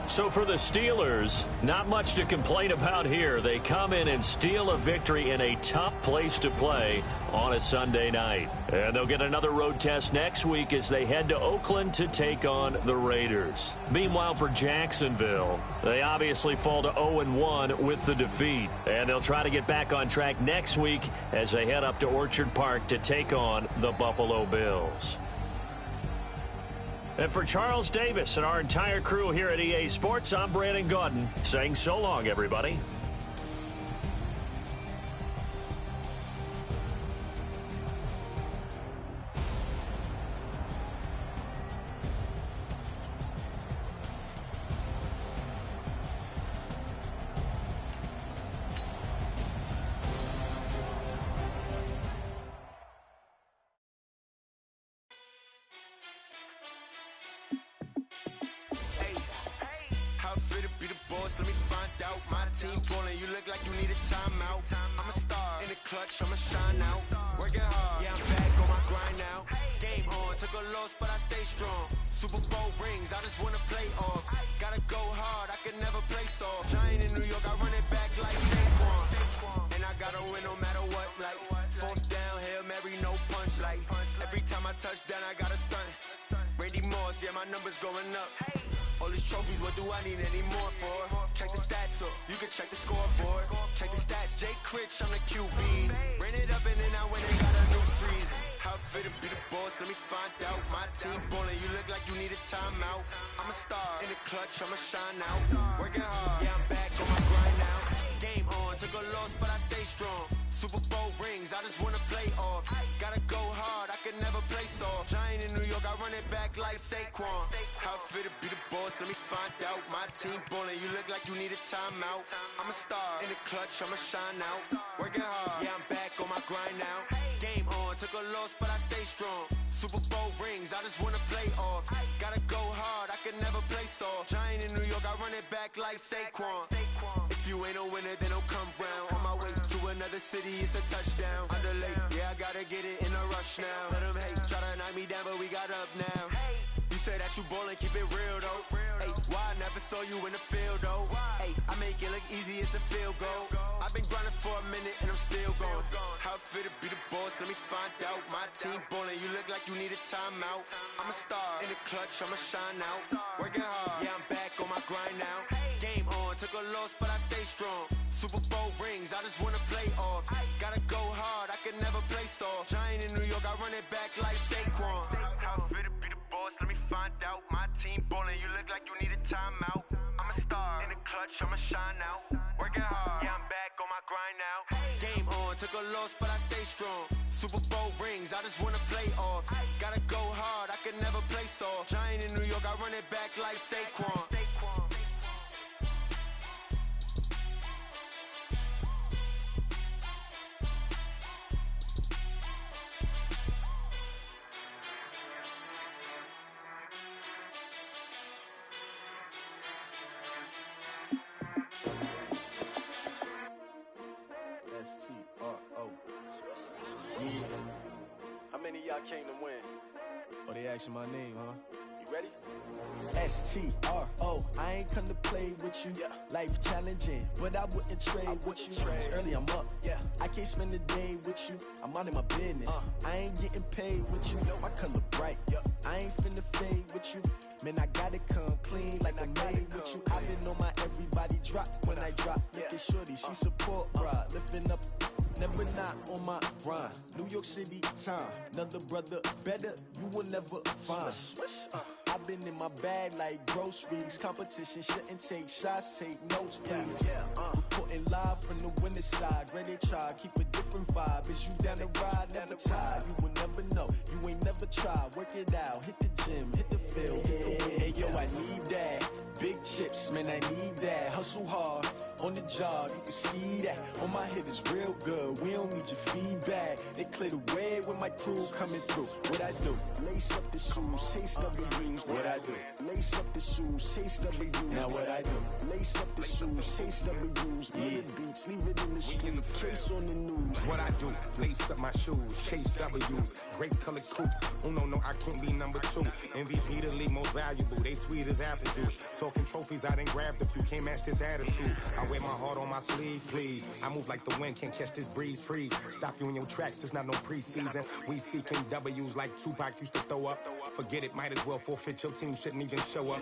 So for the Steelers, not much to complain about here. They come in and steal a victory in a tough place to play on a Sunday night. And they'll get another road test next week as they head to Oakland to take on the Raiders. Meanwhile, for Jacksonville, they obviously fall to 0-1 with the defeat. And they'll try to get back on track next week as they head up to Orchard Park to take on the Buffalo Bills. And for Charles Davis and our entire crew here at EA Sports, I'm Brandon Gaudin saying so long, everybody. Let me find out. My team ballin', you look like you need a timeout. I'm a star in the clutch, I'ma shine out. Working hard, yeah, I'm back on my grind now. Game on, took a loss, but I stay strong. Super Bowl rings, I just wanna play off. Gotta go hard, I can never play soft. Giant in New York, I run it back like Saquon. And I gotta win no matter what, like 4th down, Hail Mary, no punch. Like every time I touch down, I gotta stunt. Randy Moss, yeah, my numbers going up. All these trophies, what do I need any more for? Check the stats up, you can check the scoreboard. Check the stats, Jake Critch, I'm the QB. Ran it up and then I went and got a new freeze. How fit to be the boss, let me find out. My team ballin', you look like you need a timeout. I'm a star in the clutch, I'ma shine out. Working hard, yeah, I'm back on my grind now. Game on, took a loss, but I stay strong. Super Bowl rings, I just wanna play off. Gotta go hard, I can never play soft. Giant in New York, I run it back like Saquon. How fit to be the boss, let me find out. My team ballin', you look like you need a timeout. I'm a star in the clutch, I'ma shine out. Working hard, yeah, I'm back on my grind now. Game on, took a loss, but I stay strong. Super Bowl rings, I just wanna play off. Gotta go hard, I can never play soft. Giant in New York, I run it back like Saquon. If you ain't a winner, then don't come round. On my way to another city, it's a touchdown. Underlay, yeah, I gotta get it in a rush now. Let them hate, try to knock me down, but we got up now. You say that you ballin', keep it real though. Hey, why I never saw you in the field though? Hey, I make it look easy, it's a field goal. I've been grinding for a minute and I'm still going. How fit to be the boss, let me find out. My team ballin', you look like you need a timeout. I'm a star in the clutch, I'ma shine out. Working hard, yeah, I'm back on my grind now. Game on, took a loss, but I stay strong. Super Bowl rings, I just wanna play off. Gotta go hard, I can never play soft. Giant in New York, I run it back like Saquon. How fit to be the boss, let me find out. My team ballin', you look like you need a timeout. I'm a star in the clutch, I'ma shine out. Working hard, yeah, I'm back on my grind now. Game on, took a loss, but I stay strong. Super Bowl rings, I just wanna play off. Gotta go hard, I can never play soft. Giant in New York, I run it back like Saquon. S-T-R-O. Yeah. How many of y'all came to win? Oh, they asking my name, huh? You ready? S-T-R-O. I ain't come to play with you. Yeah. Life challenging, but I wouldn't trade with you. It's early, I'm up. Yeah. I can't spend the day with you. I'm minding my business. I ain't getting paid with you. My color bright. Yeah. I ain't finna fade with you. Man, I gotta come clean like I'm made with you. I've been on my everybody drop when I drop. Look at shorty, she support ride, lifting up. Never not on my grind. New York City time. Another brother better, you will never find. I've been in my bag like groceries. Competition shouldn't take shots, take notes, please. Reporting live from the winter side. Ready to try, keep a different vibe. Is you down the ride, never tired. You will never know, you ain't never tried. Work it out, hit the gym, hit the field, hit the wind. Hey yo, I need that. Big chips, man, I need that. Hustle hard, on the job, you can see that. On my head is real good, we don't need your feedback. They clear the way with my crew coming through. What I do? Lace up the shoes, chase W's. What I do? Lace up the shoes, chase W's. Now what I do? Lace up the shoes, chase W's. Yeah. Beats, leave it in the street, case on the news. What I do? Lace up my shoes, chase W's. Great colored coops. Oh no, I can't be number 2. MVP the league most valuable. They sweet as apple juice. Talking trophies, I didn't grab the few. Can't match this attitude. I wear my heart on my sleeve, please. I move like the wind, can't catch this breeze, freeze. Stop you in your tracks, there's not no preseason. We seeking W's like Tupac used to throw up. Forget it, might as well forfeit. Your team shouldn't even show up.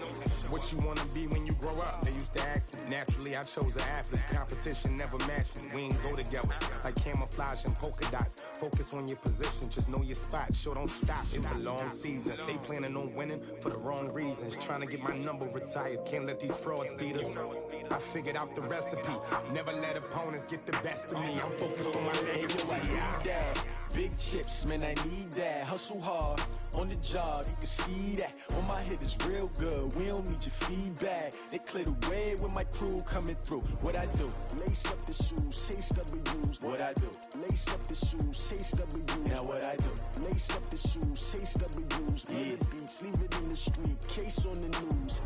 What you wanna be when you grow up? They used to ask me. Naturally, I chose an athlete. Competition never matched me. We ain't go together like camouflage and polka dots. Focus on your position, just know your spot. Sure, don't stop. It's a long season. They planning on winning for the wrong reasons. Trying to get my number retired. Can't let these frauds beat us. I figured out the recipe. Never let opponents get the best of me. I'm focused on my legacy. I need that. Big chips, man, I need that. Hustle hard, on the job, you can see that. On my head is real good, we don't need your feedback. They clear the way with my crew coming through. What I do? Lace up the shoes, chase W's. What I do? Lace up the shoes, chase W's. Now what I do? Lace up the shoes, chase W's. Yeah. Beats, leave it in the street, case on the news.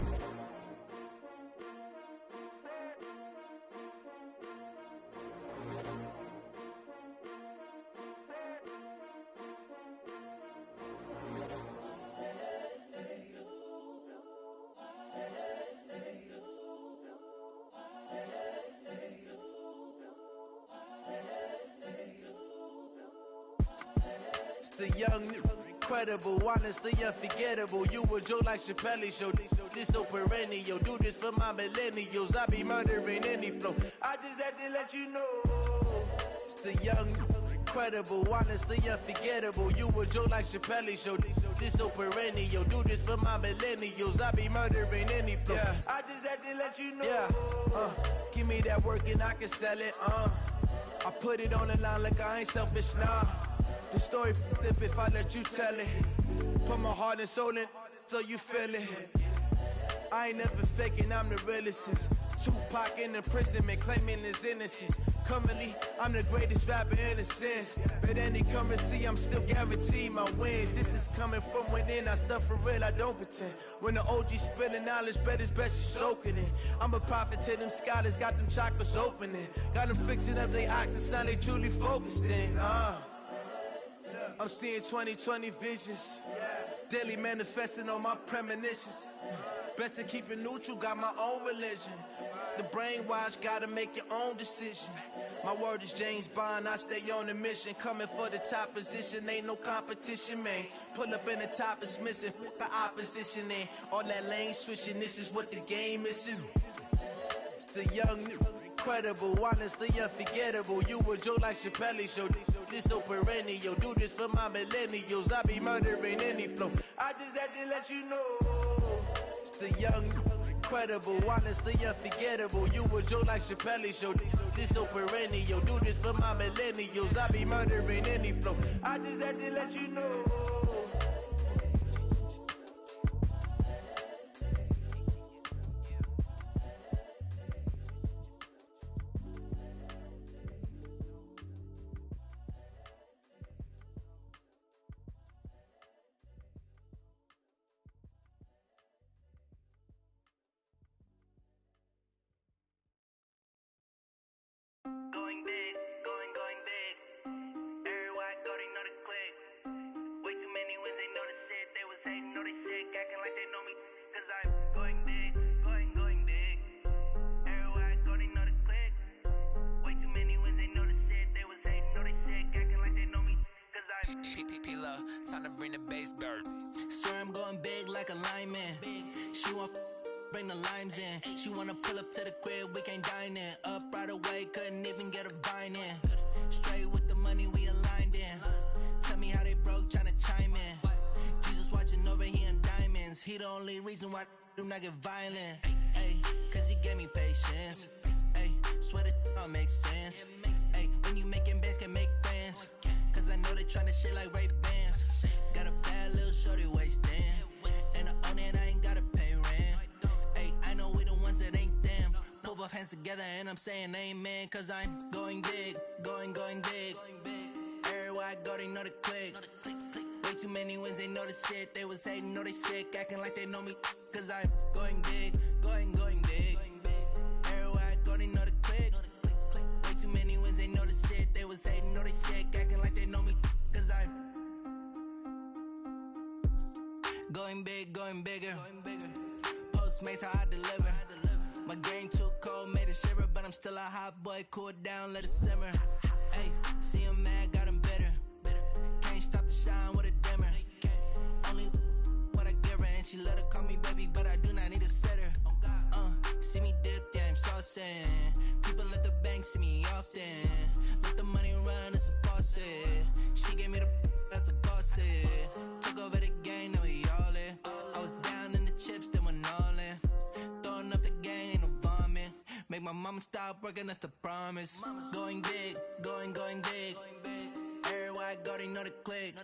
The young, incredible, honestly unforgettable. You a joke like Chappelle show. This so perennial. Do this for my millennials. I be murdering any flow. I just had to let you know. It's the young, incredible, honestly unforgettable. You a joke like Chappelle show. This so perennial. Do this for my millennials. I be murdering any flow. Yeah. I just had to let you know. Yeah. Give me that work and I can sell it. I put it on the line like I ain't selfish, nah. The story flip if I let you tell it. Put my heart and soul in so you feel it. I ain't never faking, I'm the realest since Tupac in imprisonment, claiming his innocence. Currently, I'm the greatest rapper in a sense. But any currency, I'm still guaranteed my wins. This is coming from within, I stuff for real, I don't pretend. When the OG spilling knowledge, bet it's best you soak it in. I'm a prophet to them scholars, got them chakras opening. Got them fixing up their actors, now they truly focused in. I'm seeing 2020 visions. Daily manifesting on my premonitions. Best to keep it neutral, got my own religion. The brainwash, gotta make your own decision. My word is James Bond, I stay on a mission. Coming for the top position, ain't no competition, man. Pull up in the top, it's missing, the opposition, and all that lane switching, this is what the game is. It's the young, incredible, honestly unforgettable. You a joke like Chappelle show. This so perennial. Do this for my millennials. I be murdering any flow. I just had to let you know. It's the young, incredible, honestly unforgettable. You a joke like Chappelle show. This so perennial. Do this for my millennials. I be murdering any flow. I just had to let you know. Going big, going big. Everywhere I go, they know the click. Way too many wins, they know the shit. They was hating, know they sick, acting like they know me. Cause I'm going big, going big. Everywhere I go, they know the click. Way too many wins, they know the shit. They was hating, know they sick, acting like they know me. Cause I'm P-P-P-Love, time to bring the bass bird. Sir, I'm going big like a lineman. bring the limes in. She wanna pull up to the crib, we can't dine in. Up right away, couldn't even get a vine in. Straight with the money, we aligned in. Tell me how they broke, tryna chime in. Jesus watching over, he in diamonds. He the only reason why I do not get violent. Ay, cause he gave me patience. Ay, swear that all makes sense. Ay, when you making bands, can make friends. Cause I know they tryna shit like Ray-Bans. Got a bad little shorty wasting. And I own it, I ain't gotta pay rent. Ay, I know we the ones that ain't them. Put both hands together and I'm saying amen. Cause I'm going big, going big. Everywhere I go, they know the click. Way too many wins, they know the shit. They was hating, know they sick, acting like they know me. Cause I'm going big, going big. Everywhere I go, they know the click. Way too many wins, they know the shit. They was hating, know they sick, acting like they know me. Cause I'm going big, going bigger. Postmates how I deliver. My game too cold, made it shiver. But I'm still a hot boy, cool down, let it simmer. Hey, see him mad, got him bitter. Can't stop the shine with a dimmer. Only what I give her, and she let her call me baby, but I do not need a sitter. See me dip, yeah, I'm saucing. People at the bank see me often. Let the money run, it's a faucet. She gave me the that's a faucet. Took over the game, now we all in. I was down in the chips, then went all in. Throwing up the game, ain't no bombing. Make my mama stop working, that's the promise. Going big, going big. Everywhere I go, they know the click.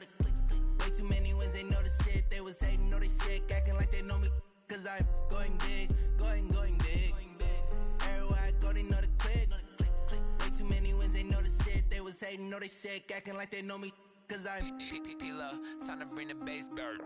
Way too many wins, they know the shit. They was hating, know they sick, acting like they know me. Cause I'm going big, going big. Everywhere I go, they know the click. Way too many wins, they know the shit. They was hating, know they sick, acting like they know me. Cause I'm P-P-P-Love, time to bring the bass back.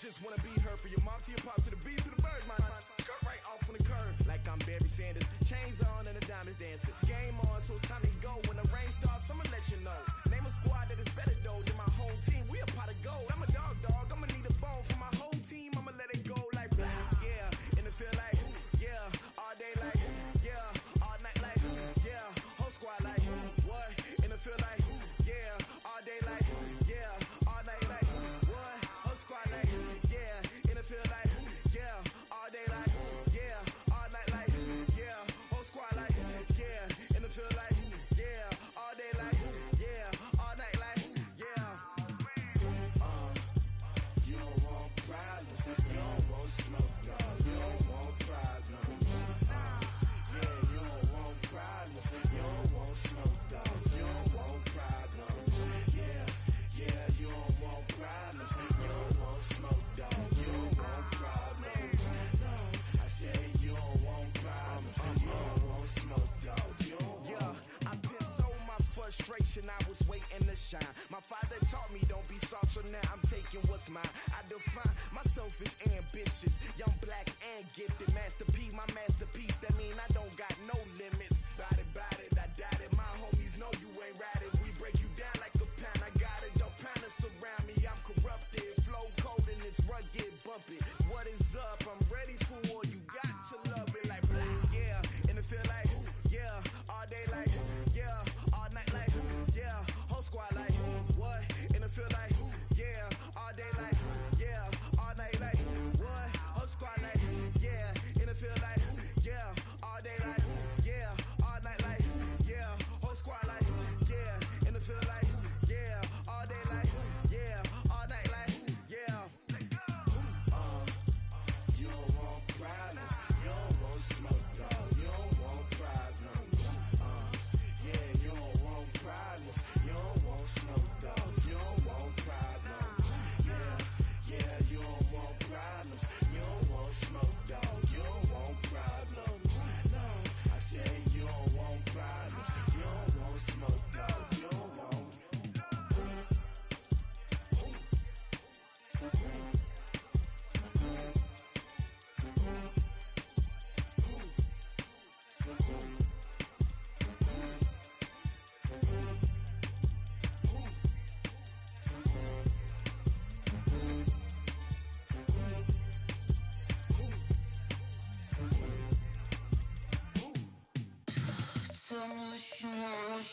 just wanna be her. From your mom to your pop to the beat to the birds, man. Skirt right off on the curb, like I'm Barry Sanders. Chains on and the diamonds dancing. Game on, so it's time to go. When the rain starts, I'ma let you know. Name a squad that is better though than my home team. We a pot of gold. I'm a dog. I'ma need a bone for my whole team. I'ma let it go like yeah. In the feel like yeah. All day like yeah. All night like yeah. Whole squad like what? In the feel like yeah. All day like yeah. All night like what? Whole squad like yeah. In the feel like yeah. All day like yeah. All night like yeah. Whole squad like yeah. In the feel like yeah. All day like yeah. All night like yeah. You don't want problems. You don't want smoke, no. You don't want problems. Yeah, you don't want problems. You don't want smoke, dog. You don't want problems. Yeah, you don't want problems. You don't want smoke, dog. You don't want problems. No, I said you don't want problems. You don't want smoke, dog. You don't want. Yeah, I've been so my frustration. I was waiting to shine. My father taught me don't be soft, so now I'm taking what's mine. I define myself as ambitious, young, black, and gifted. Master P, my masterpiece. That mean I don't got no limits. Bout it, I doubt it. My homies know you ain't ride it. We break you down like a pound. I got it, don't pound us around.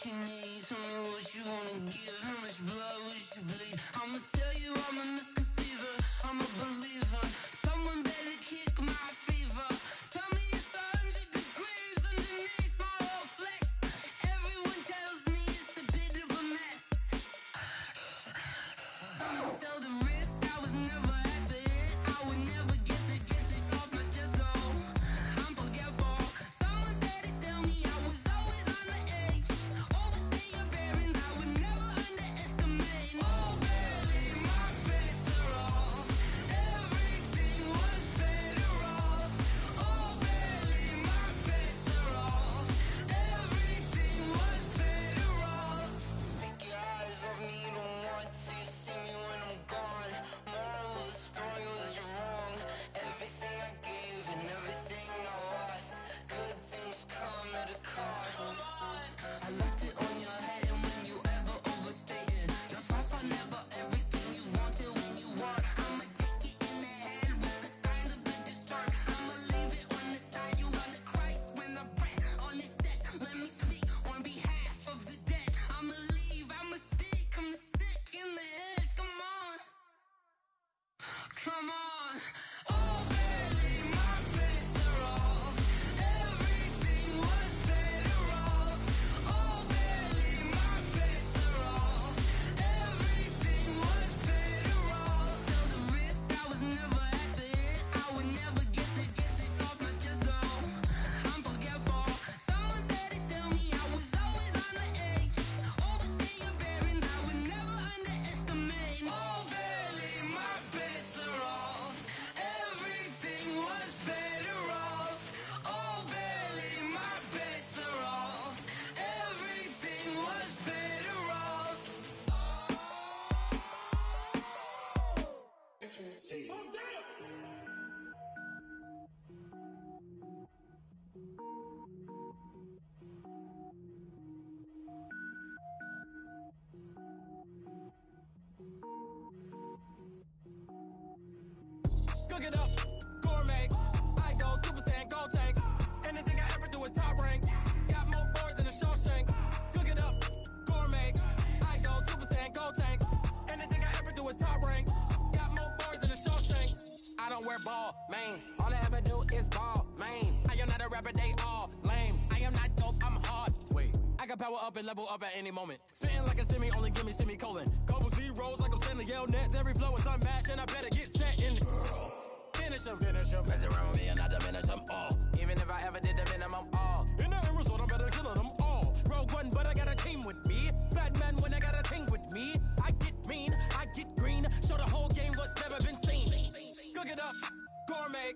what you need, tell me what you wanna give. How much blood would you bleed? I'ma tell you I'm a misconceiver, I'm a believer. Someone better kick my fever. Tell me it's 100 degrees underneath my whole flesh. Everyone tells me it's a bit of a mess. I'ma tell the risk I was never at the end. I would never get this off my chest though. I'm forgetful. Someone better tell me I was always on the edge. Overstay your bearings, I would never underestimate. Oh baby, my bets are off. Everything was better off. Oh baby, my bets are off. Everything was better off. Take your eyes off me, don't want to see me when I'm gone. Moral of the story was you're wrong. Everything I gave and everything I lost. Good things come at a cost. I left it on your head, and when you ever overstay it, your thoughts are never everything you wanted when you want. I'ma take it in the head with the signs of the distort. I'ma leave it on the side. You run the Christ when I breath on this set. Let me speak on behalf of the dead. I'ma leave, I'ma speak. I'm sick in the head. Come on, come on. Oh baby, my bets are off. Everything was better off. Oh baby, my bets are off. Everything was better off. Tell the risk I was never at the end. I would never get this off my chest though. I'm forgetful. Someone better tell me I was always on the edge. Overstay your bearings, I would never underestimate. Oh baby, my bets are off. Everything was better off. Oh baby, my bets are off. Everything was better off. Cook it up, gourmet. I go Super Saiyan, gold tank. Anything I ever do is top rank. Got more boards than a Shawshank. Cook it up, gourmet. I go Super Saiyan, gold tank. Anything I ever do is top rank. Got more boards than a Shawshank. I don't wear ball mains. All I ever do is ball main. I am not a rapper, they all lame. I am not dope, I'm hard. Wait, I got power up and level up at any moment. Spitting like a semi, only give me semicolon. Couple zeros like I'm sending yell nets. Every flow is unmatched and I better get set in. Finish them. Mess around with me and I diminish them all. Even if I ever did the minimum all. In the end result, I'm better killing them all. Rogue One, but I got a team with me. Batman when I got a team with me. I get mean, I get green. Show the whole game what's never been seen. Cook it up, gourmet.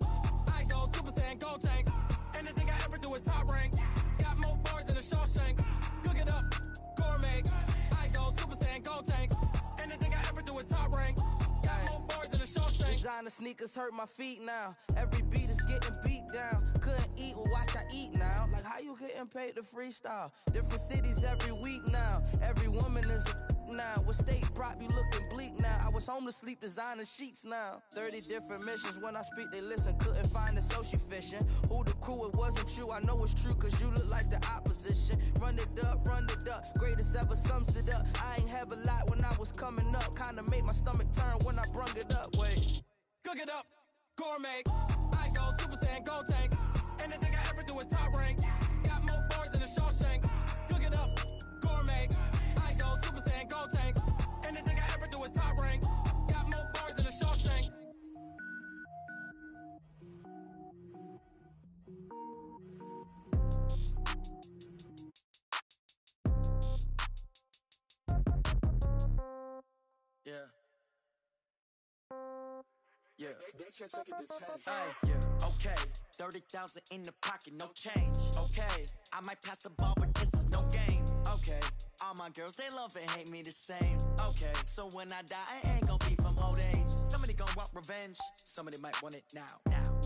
I go Super Saiyan, gold tank. Anything I ever do is top rank. Got more bars than a Shawshank. Cook it up, gourmet. I go Super Saiyan, gold tank. Anything I ever do is top rank. Got more bars than a Shawshank. Designer sneakers hurt my feet now. Every beat is getting beat down. Couldn't eat, well watch I eat now. Like how you getting paid to freestyle? Different cities every week now. Every woman is a now. What state prop you looking bleak now? I was homeless, sleep designer sheets now. 30 different missions. When I speak they listen. Couldn't find it, so she fishing. Who the crew? It wasn't you. I know it's true cause you look like the opposition. Run it up. Greatest ever sums it up. I ain't have a lot when I was coming up. Kinda made my stomach turn when I brung it up. Wait. Cook it up, gourmet. I go Super Saiyan, gold tank. Anything I ever do is top rank. Got more bars than a Shawshank. Cook it up, gourmet. I go Super Saiyan, gold tank. Anything I ever do is top rank. Got more bars than a Shawshank. Yeah. Yeah. Hey, yeah. Okay. 30,000 in the pocket, no change. Okay. I might pass the ball, but this is no game. Okay. All my girls, they love and hate me the same. Okay. So when I die, I ain't gonna be from old age. Somebody gonna want revenge. Somebody might want it now.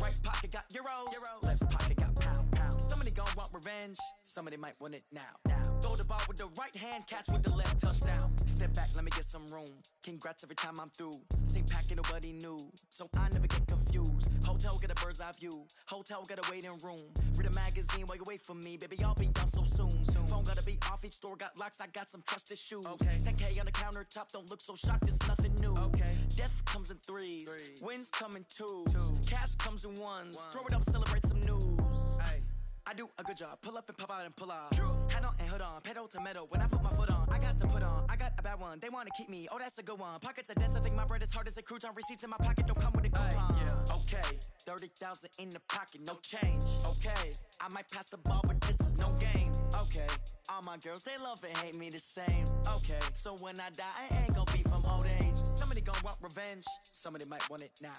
Right pocket got euros. Left pocket got pound. Somebody gonna want revenge. Somebody might want it now. Throw the ball with the right hand, catch with the left, touchdown. Step back, let me get some room. Congrats every time I'm through. Same packet, nobody knew. So I never get confused. views. Hotel get a bird's eye view. Hotel get a waiting room. Read a magazine while you wait for me. Baby, I'll be done so soon. Phone gotta be off, each store got locks. I got some trusted shoes. 10K on the countertop, don't look so shocked, it's nothing new. Death comes in threes. Wins come in twos. Cash comes in ones. Throw it up, celebrate some news. I do a good job. Pull up and pop out and pull out. Head on and hood on. Pedal to metal. When I put my foot on, I got to put on. I got a bad one. They want to keep me. Oh, that's a good one. Pockets are dense. I think my bread is hard as a crouton. Receipts in my pocket don't come with a coupon. Okay, 30,000 in the pocket, no change. Okay, I might pass the ball, but this is no game. Okay, all my girls, they love and hate me the same. Okay, so when I die, I ain't gonna be from old age. Somebody gon' want revenge. Somebody might want it now.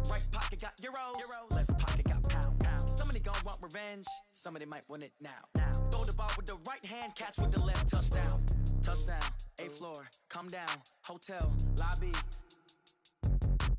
Right pocket got euros. Left pocket got pounds. Somebody gon' want revenge. Somebody might want it now. Throw the ball with the right hand, catch with the left. Touchdown. Touchdown. 8th floor. Come down. Hotel. Lobby.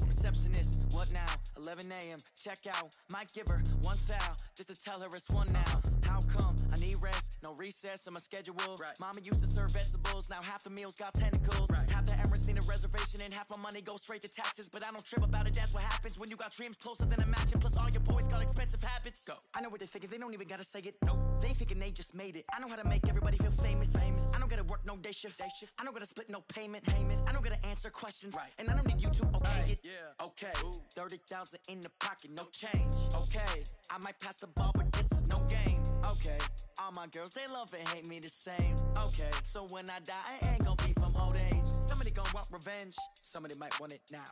Receptionist, what now? 11 a.m. Check out. Might give her one foul just to tell her it's one now. How come? I need rest, no recess in my schedule. Mama used to serve vegetables, now half the meals got tentacles. Half the Emirates need a reservation and half my money goes straight to taxes. But I don't trip about it, that's what happens when you got dreams closer than a matching. Plus all your boys got expensive habits. Go. I know what they're thinking, they don't even gotta say it. Nope. They thinking they just made it. I know how to make everybody feel famous. I don't gotta work no day shift. I don't gotta split no payment. I don't gotta answer questions. And I don't need you to okay it. Okay, 30,000 in the pocket, no change. Okay, I might pass the ball, but this is no game. Okay, all my girls, they love and hate me the same. Okay, so when I die, I ain't gonna be from old age. Somebody gon' want revenge. Somebody might want it now.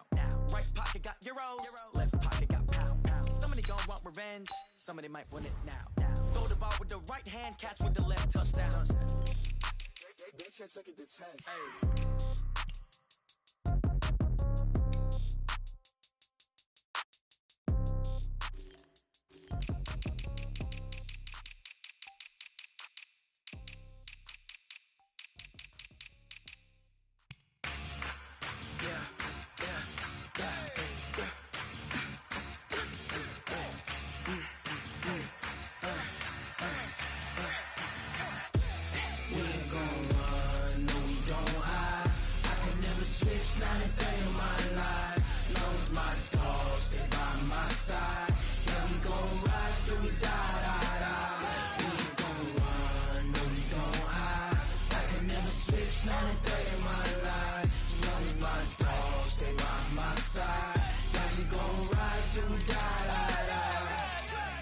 Right pocket got euros. Left pocket got pounds. Somebody gon' want revenge. Somebody might want it now. Throw the ball with the right hand, catch with the left. Touchdown. They can't take it to 10. Hey.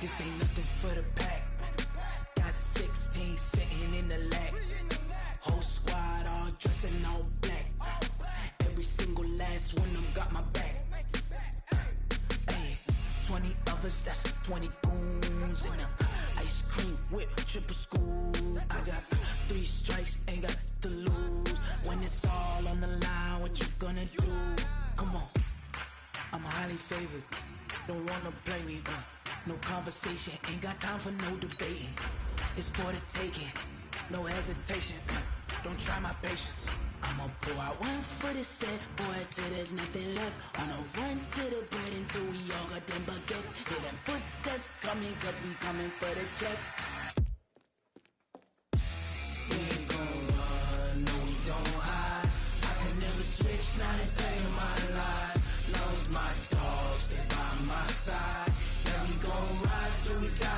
This ain't nothing for the pack. Got 16 sitting in the lap. Whole squad all dressing all black. Every single last one of them got my back. Hey, 20 of us, that's 20 goons in the ice cream whip, triple scoop. I got 3 strikes, ain't got to lose. When it's all on the line, what you gonna do? Come on, I'm highly favored. Don't wanna play me, no conversation, ain't got time for no debating. It's for the taking, no hesitation. Don't try my patience. I'ma pour out one for the set, boy, till there's nothing left. On a run to the bread until we all got them baguettes. Hear them footsteps coming, cause we coming for the check. We ain't gon' run, no we don't hide. I can never switch, not a day in my life. Knows my dogs, they by my side. Yeah, we gon' ride till we die.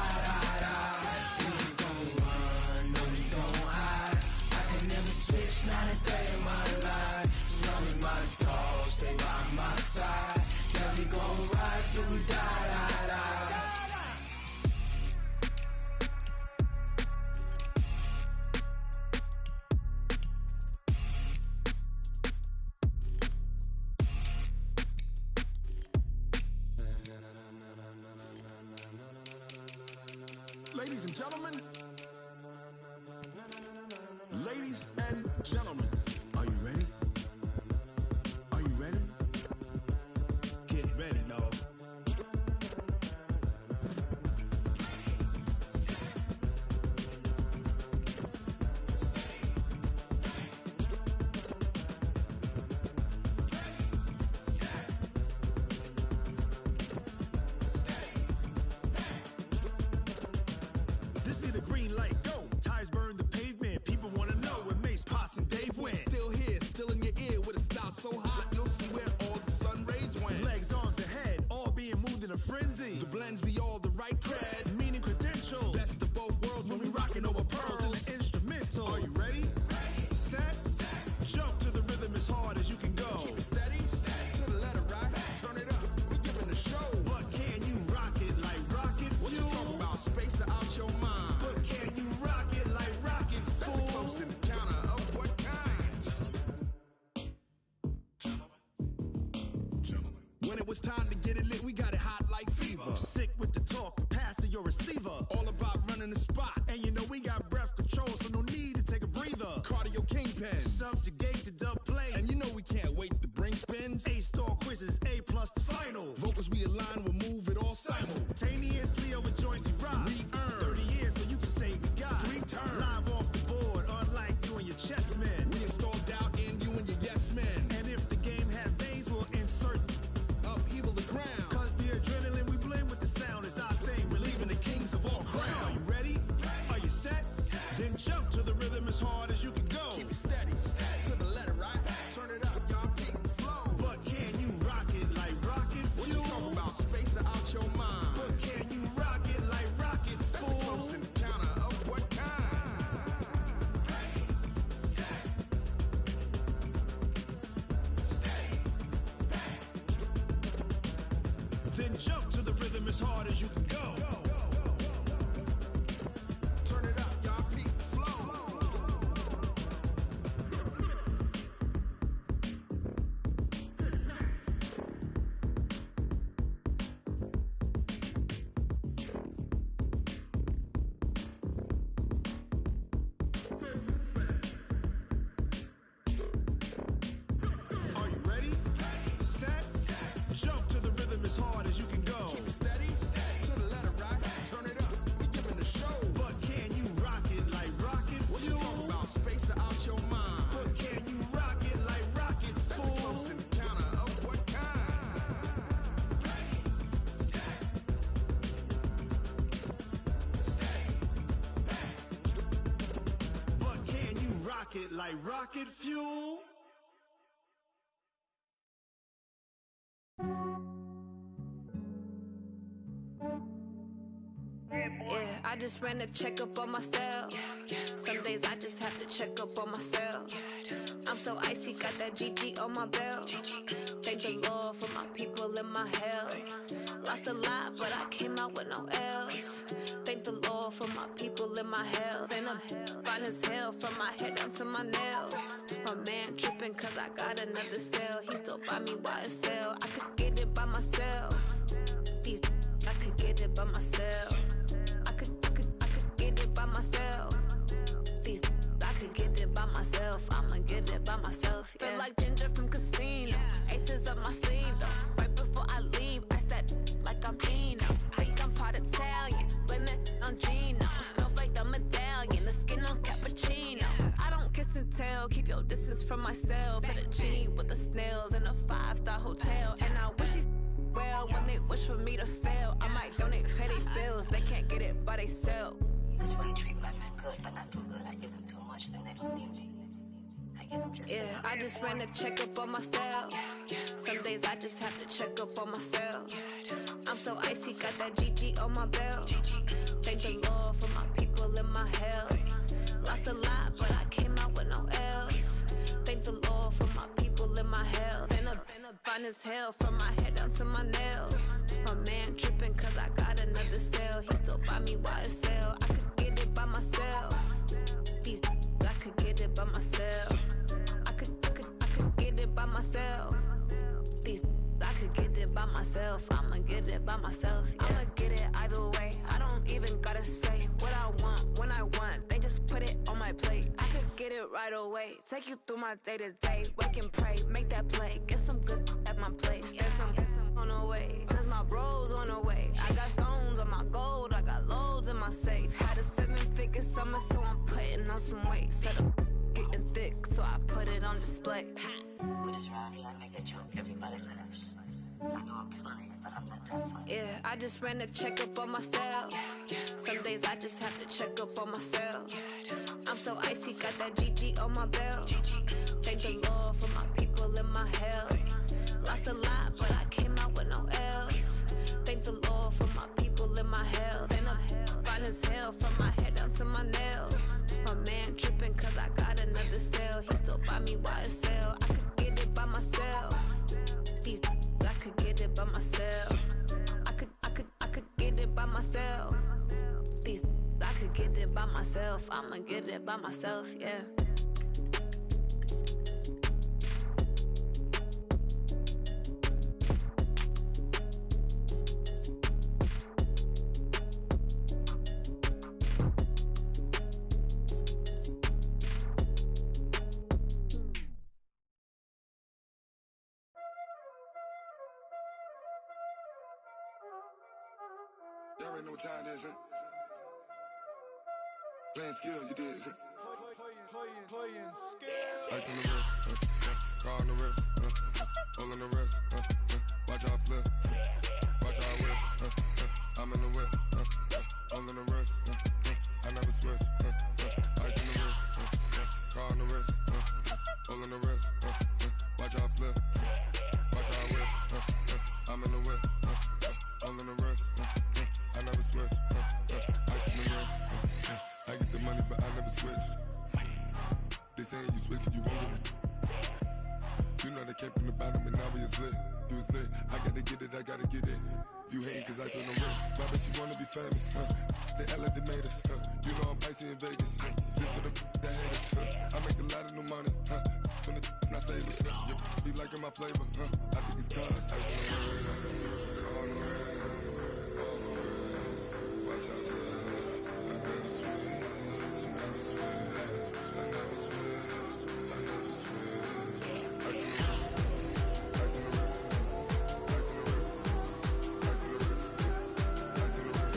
We ain't gon' run, no we don't hide. I can never switch, not a day in my life. As long as my dogs stay by my side. Yeah, we gon' ride till we die. Ladies and gentlemen, ladies and gentlemen, are you ready? Are you ready? Get ready, dog. This be the green light, go. Tires burn the pavement. People wanna know where Mace, Potts, and Dave went. Still here, still in your ear with a style so hot, you'll see where all the sun rays went. Legs, arms, and head, all being moved blends be all the right cred. Meaning credentials. Best of both worlds when we rockin' over pearls in the instrumental. Are you ready? Set. Jump to the rhythm as hard as you can go. Keep it steady. To the letter right. Turn it up. We giving the show. But can you rock it like rocket fuel? What you talking about? Space out your mind. But can you rock it like rockets, fool? That's a close encounter of what kind? Gentlemen. When it was time to get it lit, we got it hot like fever. Sick with the talk, passing your receiver. All about running the spot. And you know we got breath control, so no need to take a breather. Cardio kingpin, subjugate the dub play. And you know we can't wait to bring spins. A-star quizzes, A+ the final. Vocals we align, we'll move it all simultaneously over joints we rock. We earn 30 years, so you can say we got 3 turns. Live off the board, unlike you and your chess men. We install doubt in you and your yes men. And if the game had veins, we'll insert upheaval the ground. Cause the adrenaline we blend with the sound is our thing, relieving the kings of all crowns. So are you ready? Are you set? Then jump to the rhythm as hard as you can go. Keep it steady, to the letter right. Turn it up, y'all peak flow. But can you rock it like rocket fuel? What you talking about? Space out your mind. But can you rock it like rockets, fool? That's a close encounter of what kind? Then jump to the rhythm as hard as you can go. Turn it up, y'all peak flow. Are you ready? Set. Jump to the rhythm as hard as you can go. Keep it steady. To the letter right. Turn it up. We giving the show. But can you rock it like rocket fuel? What you talking about? Space out your mind. But can you rock it like rockets, fool? That's a close encounter of what kind? But can you rock it like rocket fuel? Yeah, I just ran a checkup on myself. Some days I just have to check up on myself. I'm so icy, got that GG on my belt. Thank the Lord for my people in my health. Lost a lot, but I came out with no L's. Thank the Lord for my people in my health. And I'm fine as hell from my head down to my nails. My man tripping cause I got another cell. He still buy me YSL. I could get it by myself. These I could get it by myself. I could get it by myself. These I could get it by myself. I'ma get it by myself. Yeah. Feel like Ginger from Casino. Aces up my sleeve though. Right before I leave, I said like I'm Eno. Think I'm part Italian. Blame it on Gino. Snowflake the medallion. The skin on cappuccino. I don't kiss and tell. Keep your distance from myself. Fettuccine with the snails in a 5-star hotel. And I wish he's well when they wish for me to fail. I might donate petty bills. They can't get it by themselves. That's why you treat my friend good, but not too good. I give them too much, then they don't need me. I give them just yeah, I just ran a checkup on myself. Some days I just have to check up on myself. I'm so icy, got that GG on my belt. Thank the Lord for my people in my health. Lost a lot, but I came out with no L's. Thank the Lord for my people in my health. And I'm fine as hell from my head down to my nails. My man tripping cause I got another cell. He still buy me YSL. I could get it by myself. These I could get it by myself. I could get it by myself. These I could get it by myself. I'ma get it by myself. Yeah. I'ma get it either way. I don't even gotta say what I want when I want. They just put it on my plate. I could get it right away. Take you through my day to day. Wake and pray, make that play. Get some good at my place. There's some on the way. Cause my bro's on the way. I got stones on my gold. I got loads in my safe. Had a 7-figure summer, so I'm putting on some weight. Set up getting thick, so I put it on display. With this round here, I make a joke, everybody laughs. I know I'm funny, but I'm not that funny. Yeah, I just ran a checkup on myself. Some days I just have to check up on myself. I'm so icy, got that GG on my belt. Thank the Lord for my people in my health. Lost a lot, but I came out with no L's. Thank the Lord for my get it by myself. I'ma get it by myself, yeah. Y'all already know what time it is, huh? Playing skills, you did, huh? Playing skills. Ice on the wrist, car on the wrist, hole in the wrist, watch out flip, watch out whip, I'm in the whip, hole in the wrist, I never switch, ice on the wrist, car on the wrist, hole in the wrist, watch out flip, watch out whip, I'm in the whip, hole in the wrist, I never switch, ice on the wrist, I get the money but I never switch. They saying you switch, you won't get it. You know they came from the bottom and now we is lit. You was lit, I gotta get it, I gotta get it. You hating cause I on the wrist. My bitch, you wanna be famous, They Ella, they made us, You know I'm icy in Vegas, This for the that hate us, I make a lot of new money, When the not savers, You be liking my flavor, I think it's cause ice on the wrist, on the wrist, watch out, I never switch, I never switch. I never switch, I never switch. Ice in the wrist, ice in the wrist, ice in the wrist, ice in the wrist, ice in the wrist,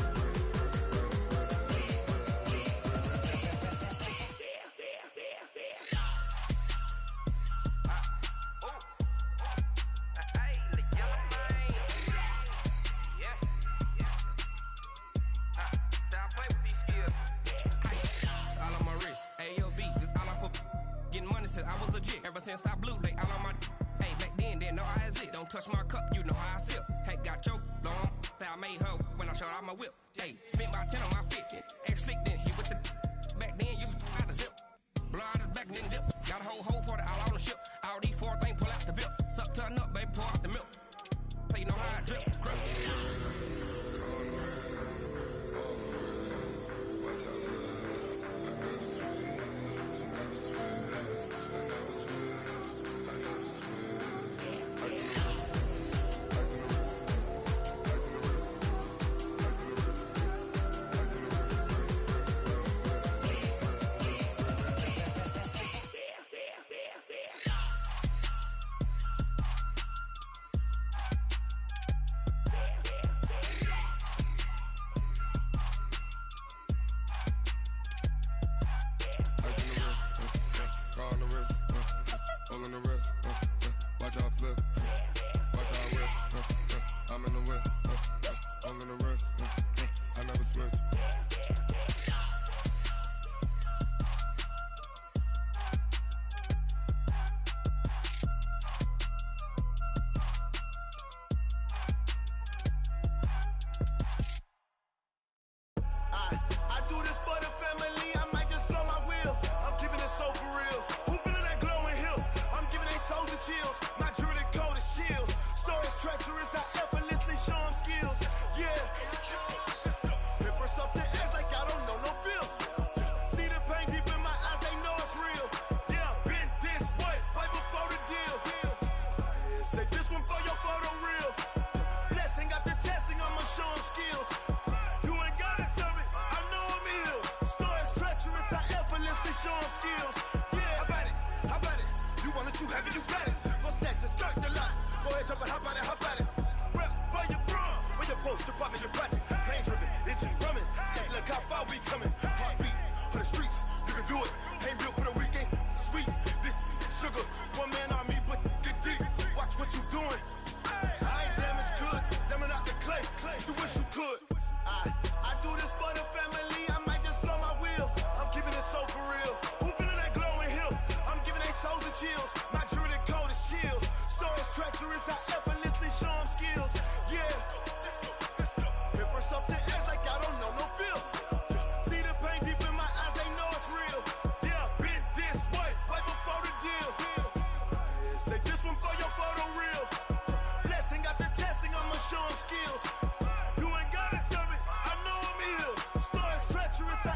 I was legit ever since I blew they all on my hey back then didn't know I exist. Don't touch my cup, you know how I sip. Hey, got your long I made her when I showed out my whip. Hey, spent about 10 on my fit. Ex slick then he with the back then used to out the zip. Blow out his back and then dip. Got a whole party all on the ship. All these four things pull out the VIP. Suck turn up, baby, pour out the milk. So you know how I drip. Crush. Skills. You ain't gotta tell me, I know I'm ill. Stories treacherous, I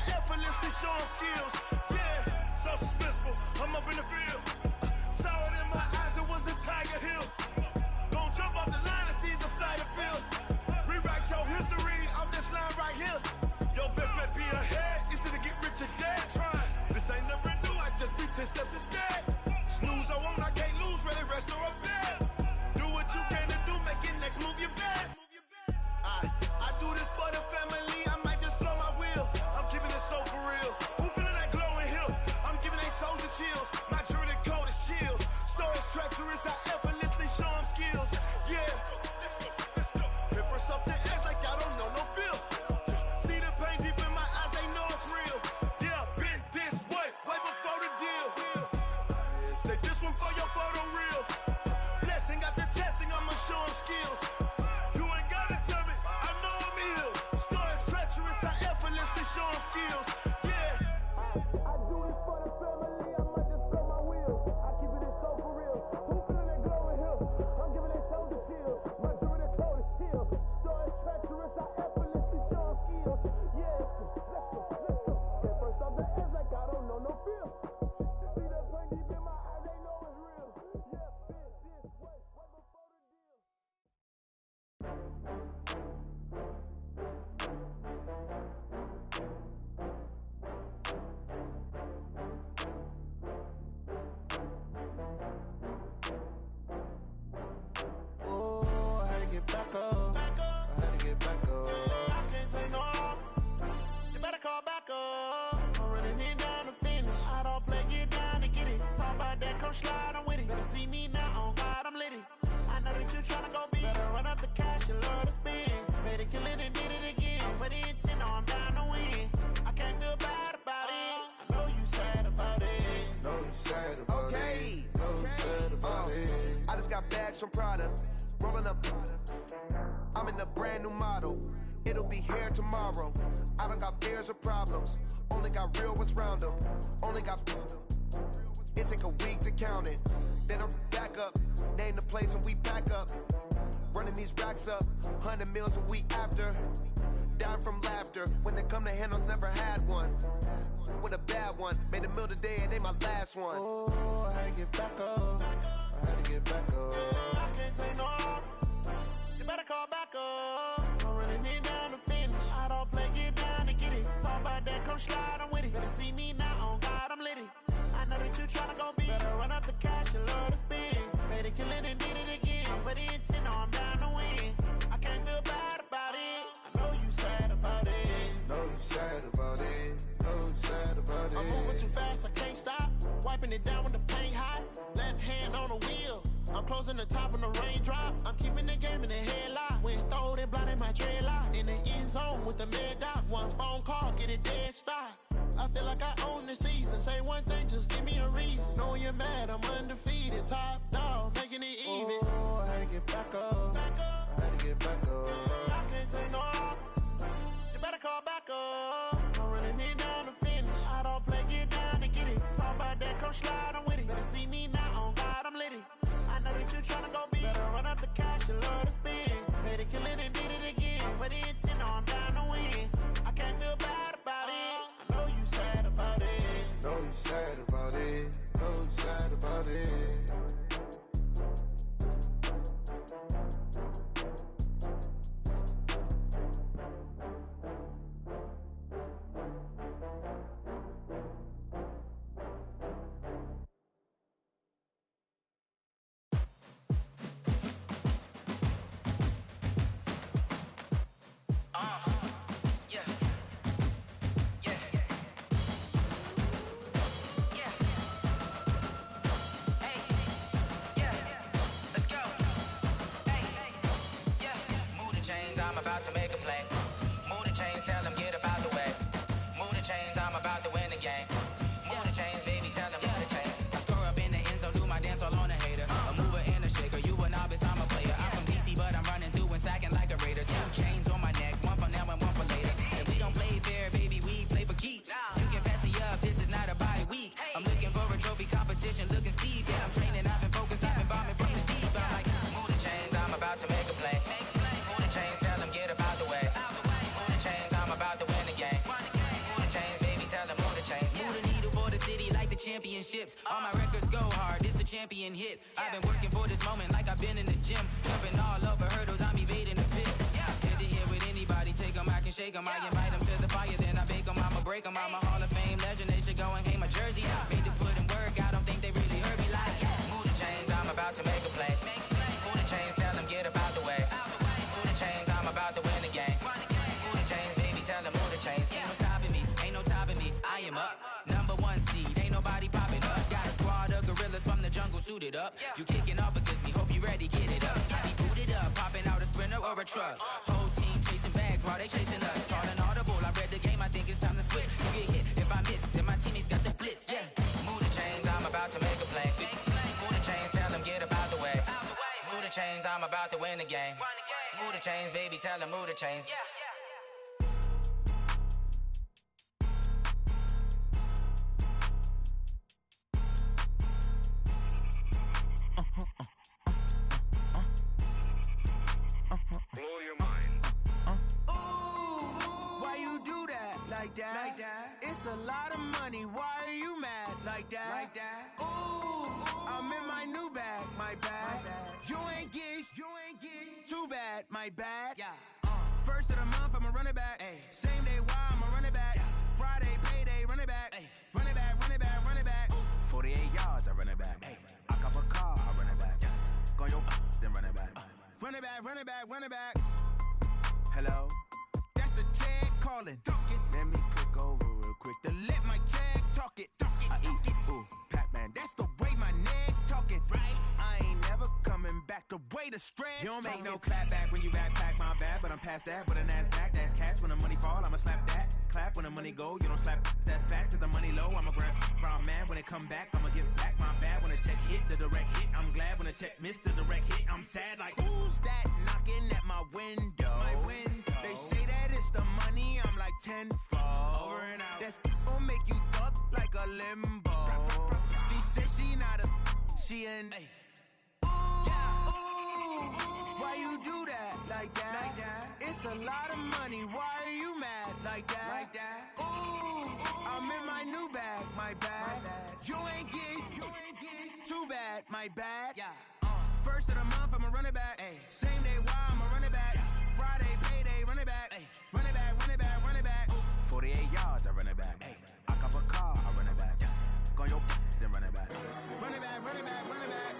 in the field. Saw it in my eyes, it was the Tiger Hill. Gon' jump off the line and see the fly the field. Rewrite your history off this line right here. Your best bet be ahead, easy to get rich or dead trying. This ain't never new, I just be 10 steps instead. Snooze or won't, I can't lose, ready, rest or a bed. Do what you can to do, make your next move your best. I do this for the family, I might just blow my wheel. I'm keeping it so for real. Who feeling that glowing hill? I'm giving they soldier chills. My jewelry coat is chill. Stories treacherous, I effortlessly show them skills. Yeah. Hit first off the edge like I don't know no feel. See the pain deep in my eyes, they know it's real. Yeah, been this way before the deal. Say this one for your photo reel. Blessing after testing, I'ma show them skills. You ain't gotta tell me, I know I'm ill. Stories treacherous, I effortlessly show them skills. Yeah. I do this for the family, I might just blow my wheel. I keep it so for real. Who feeling that glowing hill? I'm giving they soldier chills. My jewelry coat is chill. Stories treacherous, I effortlessly show them skills. Yeah, let's go. Get first off the edge like I don't know no feel. See the pain deep in my eyes, they know it's real. Yeah, been this way before the deal. Ooh, I had to get back up. I had to get back up. I can't take no loss. You better call back up. I'm running it down to finish. I don't play, get down to get it. Talk about that, come slide, I'm with it. Better see me now, on God, I'm litty. I know that you tryna go big. Better run up the cash, you love to spend. Better kill it and did it again. I'm with the intent, no, I'm down to win. I can't feel bad about it. I know you sad about it. Know you sad about it. Know you sad about it. I just got bags from Prada. Rolling up. I'm in a brand new model. It'll be here tomorrow. I don't got fears or problems. Only got real ones round them. Only got. It take a week to count it. Then I'm back up. Name the place and we back up. Running these racks up. 100 meals a week after. Down from laughter. When they come to handles, never had one. With a bad one. Made a meal today and they my last one. Oh, I had to get back up. I had to get back up. I can't take no loss. You better call back up. I'm running it down to finish. I don't play, get down to get it. Talk about that, come slide, I'm with it. Better see me now, on God, I'm litty. I know that you tryna go big. Better run up the cash, you love to spend. Better kill it and did it again. I'm with the intent, no, I'm down to win. I can't feel bad about it. I know you sad about it. Know you sad about it. Know you sad about it. I'm moving too fast, I can't stop. Wiping it down when the paint hot. Left hand on the wheel. I'm closing the top when the raindrop. I'm keeping the game in the headlock. When throwed and blinded my dreadlock. In the end zone with the mad dot. One phone call, get it dead stop. I feel like I own the season. Say one thing, just give me a reason. Knowing you're mad, I'm undefeated. Top dog, making it even. Oh, I had to get back up. I had to get back up. I can't take no loss. You better call back up. I'm running it down to finish. I don't play, get down to get it. Talk about that, come slide, I'm with it. Better see me now, on God, I'm litty. I know that you tryna go big. Better run up the cash, you love to spend. Better kill it and did it again. I'm with the intent, no, I'm down to win. I can't feel bad about it. I know you sad about it. Know you sad about it. Know you sad about it. About to make a play. Move the chains, tell them get about the way. Move the chains, I'm about to win the game. Move the chains, baby, tell them move the chains. I score up in the end zone, do my dance all on a hater. A mover and a shaker, you a novice, I'm a player. I'm from DC, but I'm running through and sacking like a raider. 2 chains on my neck, one for now and one for later. And we don't play fair, baby, we play for keeps. You can pass me up, this is not a bye week. I'm looking for a trophy competition, looking steep. Yeah, I'm training, I've been focused, I've been bombing from the deep. I'm like, move the chains, I'm about to make a play. Move the chains, tell them get about the way. championships. All my records go hard, this a champion hit. I've been working for this moment like I've been in the gym. Jumping all over hurdles, I'm evading the pit. Head to head with anybody, take them, I can shake them. I invite them to the fire, then I bake them, I'ma break them. I'm a Hall of Fame legend, they should go and hang my jersey. Made to put in work, I don't think they really heard me like, move the chains, I'm about to make a play. Move the chains, tell them get up out the way. Move the chains, I'm about to win the game. Move the chains, baby, tell them move the chains. Ain't no stopping me, ain't no topping me, I am up. Number one seed, ain't nobody popping up. Got a squad of gorillas from the jungle suited up. You kicking off against me, hope you ready, get it up. I be booted up, popping out a Sprinter or a truck. Whole team chasing bags while they chasing us. Calling audible, I read the game, I think it's time to switch. You get hit, if I miss, then my teammates got the blitz, yeah. Move the chains, I'm about to make a play. Move the chains, tell them get up out the way. Move the chains, I'm about to win the game. Move the chains, baby, tell them move the chains. Blow your mind. Why you do that? Like that? It's a lot of money. Why are you mad? Like that? Ooh, I'm in my new bag. My bad. You ain't get. Too bad. My bad. First of the month, I'ma run it back. Same day, why I'ma run it back. Friday, payday, run it back. Run it back, run it back, run it back. 48 yards, I run it back. I cop a car, I run it back. Go your then run it back. Run it back, run it back, run it back. Hello? That's the jag calling. Let me click over real quick to let my jag talk it. I eat it, ooh, Pac-Man. That's the way my neck talking. Right? I ain't never coming back the way the stress. You don't make no clap back when you backpack, my bad, but I'm past that. But a NASDAQ, that's cash. When the money fall, I'ma slap that. Clap when the money go, you don't slap. That's facts. If the money low, I'ma grab brown man. When it come back, I'ma give back my bad. When the check hit, the direct hit. I'm glad when the check missed the direct hit. I'm sad like, who's that knocking at my window? My window. They say that it's the money, I'm like tenfold. Over and out. That's gon' make you up like a limbo. She said she not a, she an. Why you do that? Like that? It's a lot of money. Why are you mad? Like that? Ooh, I'm in my new bag. My bad. You ain't get. Too bad. My bad. First of the month, I'ma run it back. Same day, why I'ma run it back. Friday, payday, run it back. Run it back, run it back, run it back. 48 yards, I run it back. I cop a car, I run it back. Go your then run it back. Run it back, run it back, run it back.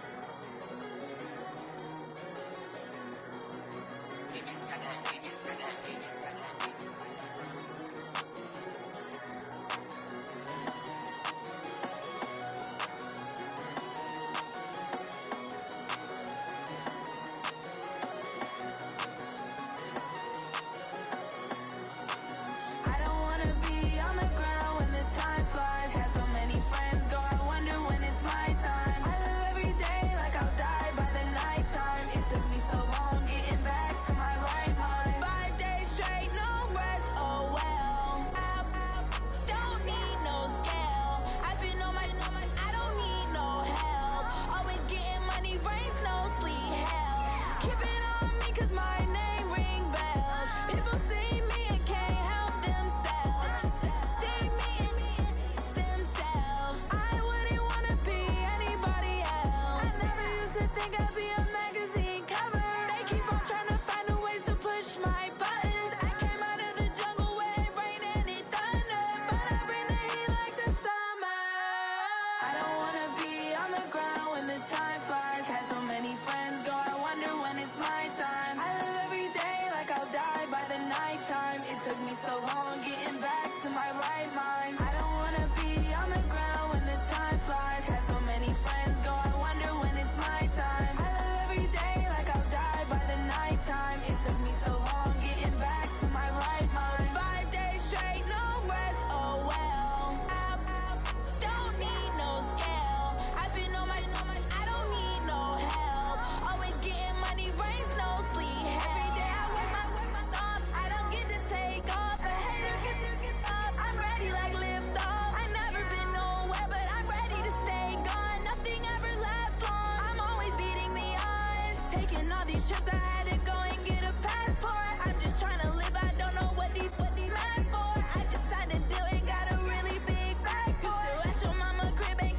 What the math for? I just signed a deal and got a really big bag for it. Used to at your mama crib and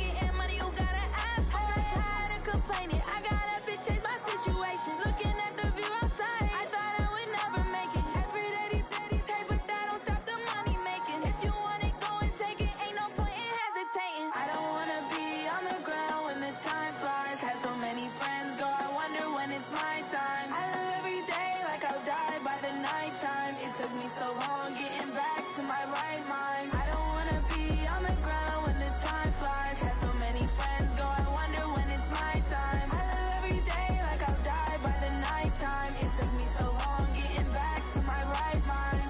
my time. I live every day like I'll die by the nighttime. It took me so long getting back to my right mind. I don't wanna be on the ground when the time flies. Had so many friends go, I wonder when it's my time. I live every day like I'll die by the nighttime. It took me so long getting back to my right mind.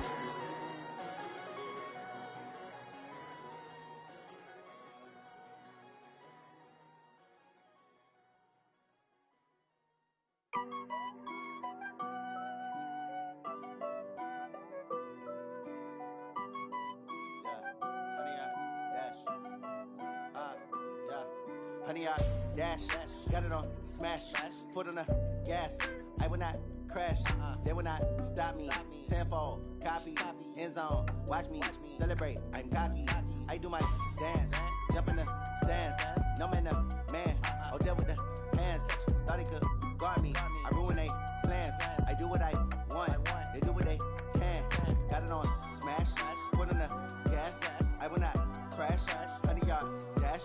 Honey, I dash, got it on smash, foot on the gas. I will not crash, they will not stop me. Tenfold, copy, end zone, watch me celebrate. I'm cocky, I do my dance, jump in the stands. No man, man, oh deal with the hands. Thought he could guard me, I ruin they plans. I do what I want, they do what they can. Got it on smash, foot on the gas. I will not crash, honey, y'all dash,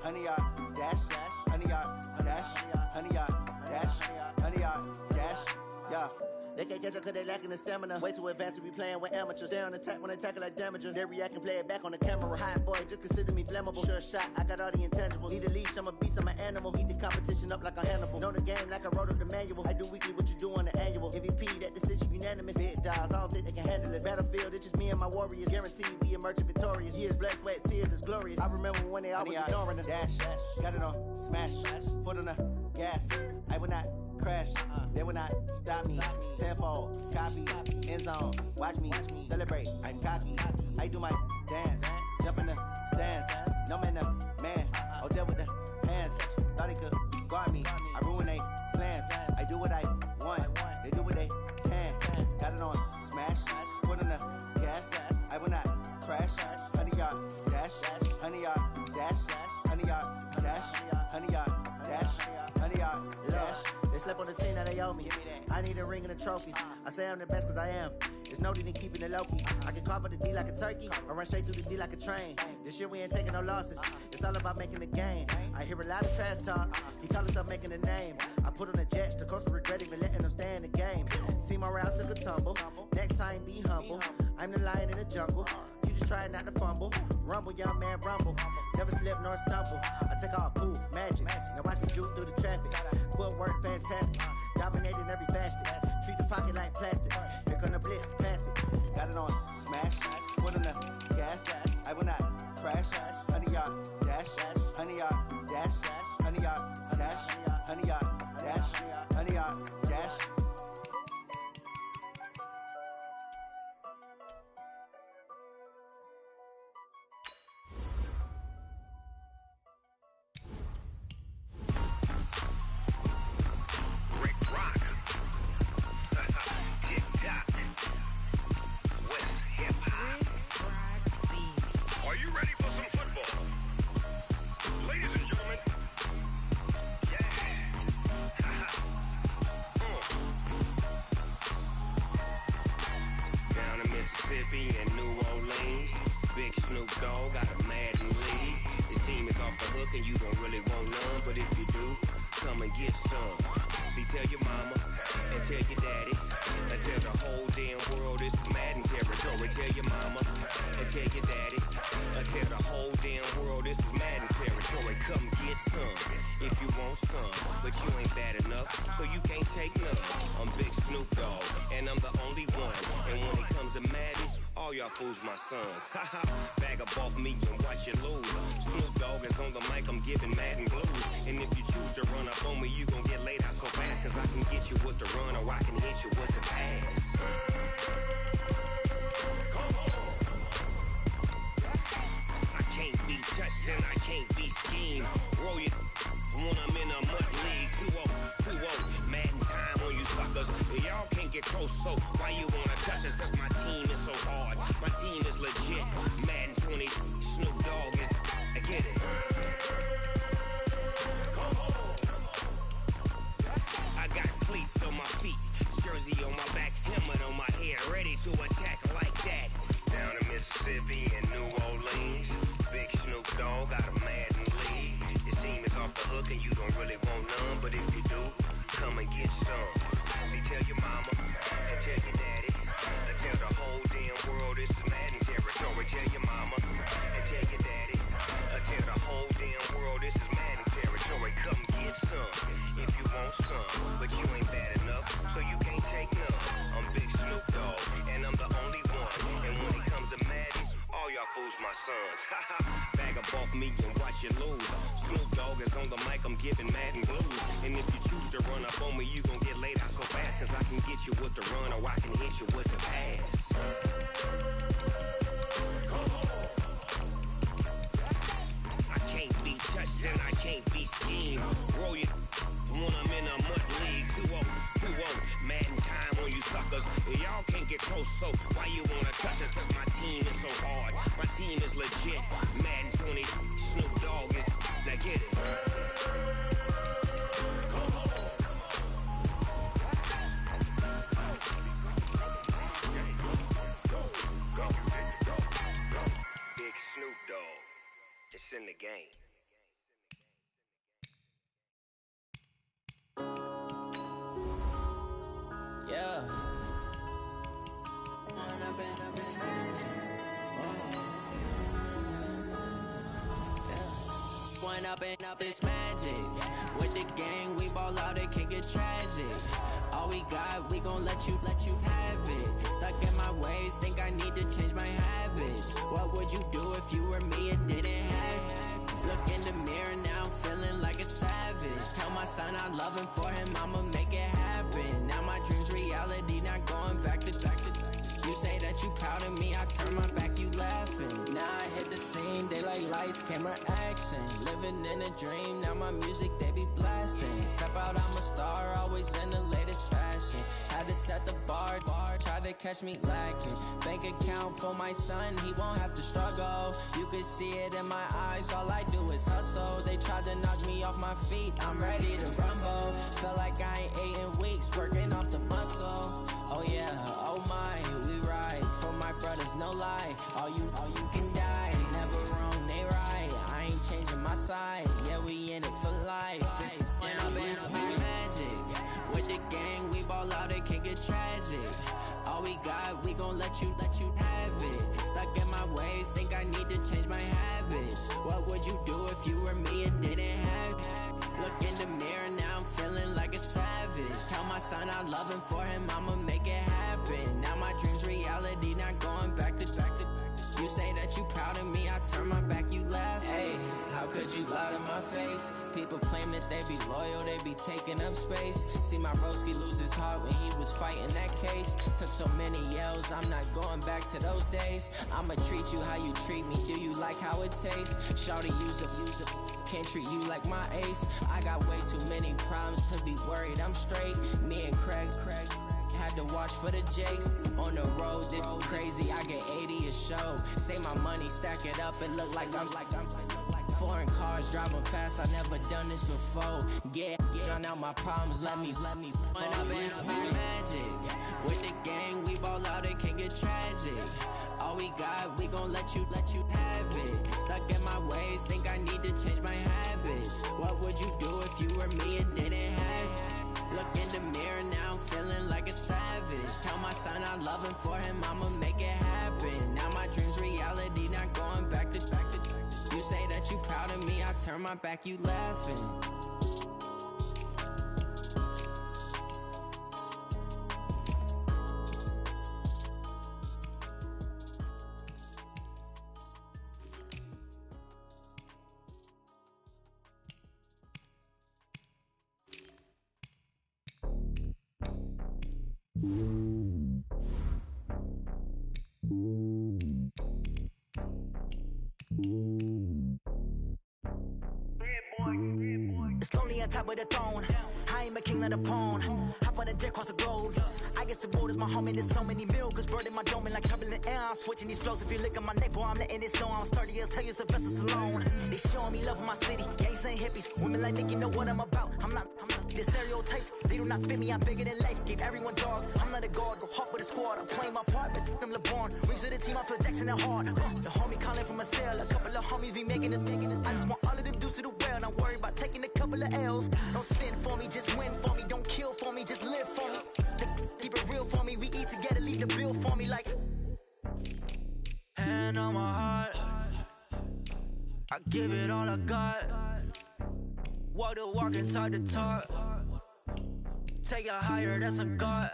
honey, y'all dash, honey, y'all dash, honey, y'all dash, honey, y'all dash, yeah. They can't catch up cause they lacking the stamina. Way too advanced to be playing with amateurs. They on attack when they tackle like damager. They react and play it back on the camera. Hot boy, just consider me flammable. Sure shot, I got all the intangibles. Need a leash, I'm a beast, I'm an animal. Eat the competition up like a Hannibal. Know the game like I wrote up the manual. I do weekly what you do on the annual. MVP, that decision unanimous. Big dials, I don't think they can handle it. Battlefield, it's just me and my warriors. Guaranteed we emerging victorious. Years, blood, sweat, tears, is glorious. I remember when they always ignoring us. Dash, got it on smash, foot on the gas. I will not crash, they will not stop me. Tenfold, copy, end zone, watch me celebrate. I'm cocky, I do my dance, jump in the stands. No man, man, oh deal with the hands. Thought he could guard me, I ruin they plans. I do what I want, they do what they can. Got it on smash, foot on the gas. I will not crash, honey, y'all dash, honey, y'all dash, honey, y'all dash, honey, y'all dash, honey, y'all dash. They slept on the team that they owe me. I need a ring and a trophy. I say I'm the best cause I am. There's no need in keeping it low-key. I can carve up the D like a turkey or run straight through the D like a train. This year we ain't taking no losses. It's all about making the game. I hear a lot of trash talk. He call himself making a name. I put on the Jets. The coach will regret even letting them stay in the game. Team morale took a tumble. Next time be humble. I'm the lion in the jungle. You just try not to fumble. Rumble, young man, rumble. Never slip nor stumble. I take off, poof, magic. Now watch me juke through the traffic. Footwork fantastic. Dominating every facet. Treat the pocket like plastic. Here come the blitz, pass it. Got it on smash. Foot on the gas. I will not crash. Honey, y'all dash. Honey, y'all dash. Honey, y'all dash. Honey, y'all dash. Honey, y'all dash. And New Orleans, Big Snoop Dogg got a Madden lead. His team is off the hook and you don't really want none, but if you do, come and get some. See, tell your mama and tell your daddy and tell the whole damn world it's Madden territory. Tell your mama and tell your daddy and tell the whole damn world this is Madden territory. Come get some if you want some, but you ain't bad enough, so you can't take none. I'm Big Snoop Dogg and I'm the only one, and when it comes to Madden, all y'all fools my sons. Haha, bag up off me and watch you lose. Snoop Dogg is on the mic, I'm giving Madden blues. And if you choose to run up on me, you gon' get laid out so fast, cause I can get you with the run or I can hit you with the pass. I can't be touched and I can't be schemed. Roll you when I'm in a mud league. 2-0, Madden time on you suckers. Y'all can't get close, so why you wanna touch us? Cause my team is so hard. My team is legit. Madden 20, Snoop Dogg is, I get it. I got cleats on my feet, jersey on my back, helmet on my head, ready to attack like that. Down in Mississippi and New Orleans, Big Snoop Dogg got a Madden lead. His team is off the hook and you don't really want none, but if you do, come and get some. off me and watch you lose. Snoop Dogg is on the mic, I'm giving Madden blues. And if you choose to run up on me, you gon' get laid out so fast. Cause I can get you with the run or I can hit you with the pass. I can't be touched and I can't be schemed. Roll you when I'm in a mud league. 2-0, 2-0, Madden time on you suckers. Y'all can't get close, so why you wanna touch us? Cause my team is so hard, my team is legit. Madden 20, Snoop Dogg is, now get it. Big Snoop Dogg, it's in the game. Yeah. One up and up, it's magic. With the gang, we ball out, it can get tragic. All we got, we gon' let you have it. Stuck in my ways, think I need to change my habits. What would you do if you were me and didn't have it? Look in the mirror now, I'm feeling like a savage. Tell my son I love him, for him I'ma make it happen. Now my dream's reality, not going back to. You say that you proud of me, I turn my back, you laughing. Now I hit the scene, they like lights, camera, action. Living in a dream, now my music, they be blasting. Step out, I'm a star, always in the latest fashion. Had to set the bar, try to catch me lacking. Bank account for my son, he won't have to struggle. You can see it in my eyes, all I do is hustle. They tried to knock me off my feet, I'm ready to rumble. Feel like I ain't ate in weeks, working off the muscle. Oh yeah, oh my, we ride for my brothers, no lie. All you can die, never wrong, they right. I ain't changing my side, yeah, we in it for life. When up and up, it's magic. With the gang, we ball out, it can get tragic. All we got, we gon' let you have it. Stuck in my ways, think I need to change my habits. What would you do if you were me and didn't have it? Look in the mirror, now I'm feeling like a savage. Tell my son I love him, for him I'ma make it happen. Now my dream's reality, not going back to. You say that you proud of me, I turn my back, you laugh. Hey, how could you lie to my face? People claim that they be loyal, they be taking up space. See my broski lose his heart when he was fighting that case. Took so many yells, I'm not going back to those days. I'ma treat you how you treat me, do you like how it tastes? Shawty, use it, can't treat you like my ace. I got way too many problems to be worried, I'm straight. Me and Craig had to watch for the Jakes. On the road, did crazy, I get 80 a show. Say my money, stack it up, it look like I'm foreign cars, driving fast, I never done this before. Get on out my problems, let me When up and up, it's magic. With the gang, we ball out, it can get tragic. All we got, we gon' let you have it. Stuck in my ways, think I need to change my habits. What would you do if you were me and didn't have it? Look in the mirror, now I'm feeling like a savage. Tell my son I love him, for him I'ma make it happen. Now my dream's reality, not going back to. You say that you proud of me, I turn my back, you laughing. It's lonely on top of the throne. I am a king of the pawn. Hop on a jet across the globe. I guess the road is my home and there's so many mills. Bird in my dome and like turbulent air. I'm switching these flows. If you look at my neck, boy, I'm letting it snow. I'm sturdy as hell, as Sylvester Stallone. They showing me love in my city. Gangs and hippies. Women like Nick, you know what I'm about. I'm not the stereotypes. They do not fit me. I'm bigger than life. Give everyone dogs. I'm not a guard. Go hawk with a squad. I'm playing my part, but I'm LeBron. Rings of the team. I feel Jackson and hard. The homie calling from a cell. A couple of homies be making it. I just want all of them dudes to do well. Not worry about taking a couple of L's. Don't sin for me, just win for me. Don't kill for me, just live for me. Keep it real for me. We eat together, leave the bill for me like. Hand on my heart, I give it all I got. Walk the walk and talk the talk. Take it higher, that's a God.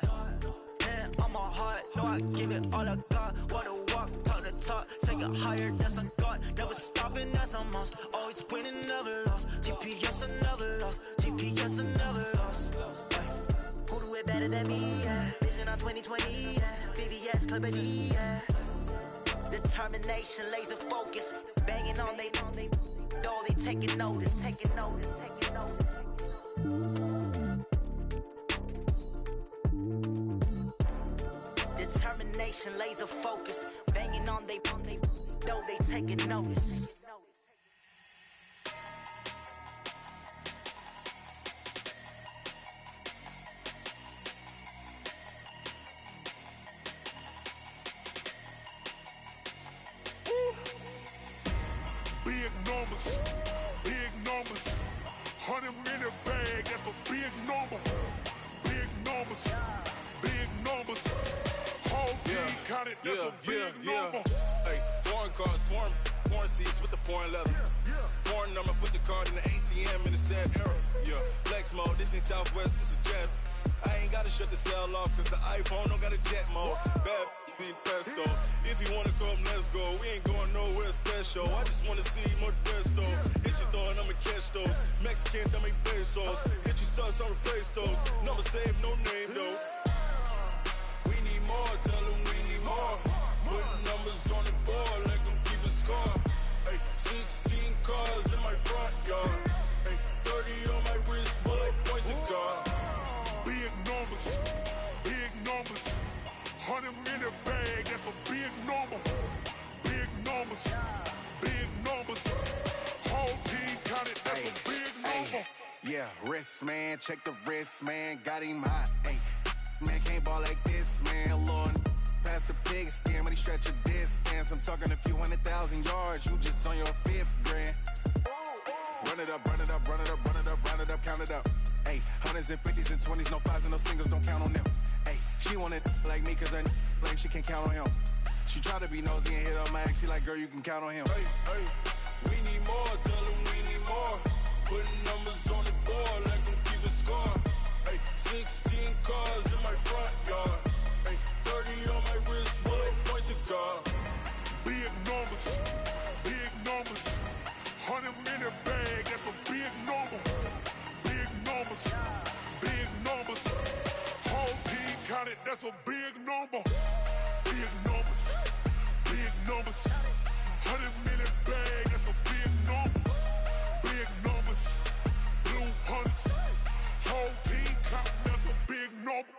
Man, on my heart, know I give it all I got. Wanna walk, talk the talk, take it higher, that's a god. Never stopping, that's a must. Always winning, never lost. GPS, I never lost. GPS, I never lost. Who do it better than me? Yeah. Vision on 2020, yeah. VVS, Clippity, yeah. Determination, laser focus, banging on they know they taking notice. Determination, laser focus, banging on they know they taking notice. Big numbers, 100 minute bag, that's a big number. Big numbers, whole team counted, that's a big number. Hey, foreign cars, foreign seats with the foreign leather. Foreign number, put the card in the ATM in the sad era. Yeah, flex mode, this ain't Southwest, this a jet. I ain't gotta shut the cell off, cause the iPhone don't got a jet mode. Bad being pesto. If you wanna come, let's go. We ain't going nowhere special. I just wanna see Modesto. Hit your thought, I'ma catch those. Mexican, I make pesos. Hit your sus, I'll replace those. Number saved, no name though. We need more, tell them we need more. Putting numbers on the board like I'm keeping score. Hey, 16 cars in my front yard. Hey, 30 on my wrist, while I point to God. Big numbers, 100 minute bag, that's a big number. Big numbers, whole team counted, that's a big number. Yeah, wrist man, check the wrist man, got him hot. Ay, man can't ball like this, man. Lord, past the pig skin when he stretch a distance. I'm talking a few 100,000 yards, you just on your 5th grand. Run it up, count it up. Ay, hundreds and 50s and 20s, no 5s and no singles, don't count on them. Ay, she want it like me, cause her lame, she can't count on him. She try to be nosy and hit on my ex, she like, girl, you can count on him. Hey, we need more, tell them we need more. Putting numbers on the board like I'm keeping score. Hey, 16 cars in my front yard. Hey, 30 on my wrist, while I point to God. Big numbers, 100 minute bag, that's a big number. Big numbers, whole team counted, that's a big number. Big numbers, 100 minute bag, that's a big number. Big numbers, blue hunts, whole team counting, that's a big number.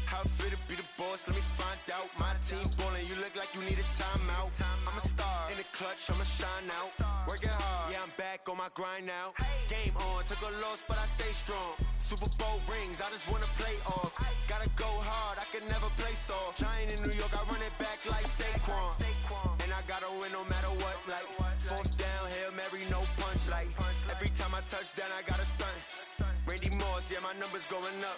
How fit to be the boss? Let me find out. My team ballin', you look like you need a timeout. I'm a star in the clutch, I'ma shine out. Working hard, yeah, I'm back on my grind now. Game on, took a loss, but I stay strong. Super Bowl rings, I just wanna play off. Gotta go hard, I can never play soft. Giant in New York, I run it back like Saquon. And I gotta win no matter what, like 4th down, Hail Mary, no punch. Like every time I touch down, I gotta stunt. Randy Moss, yeah, my numbers going up.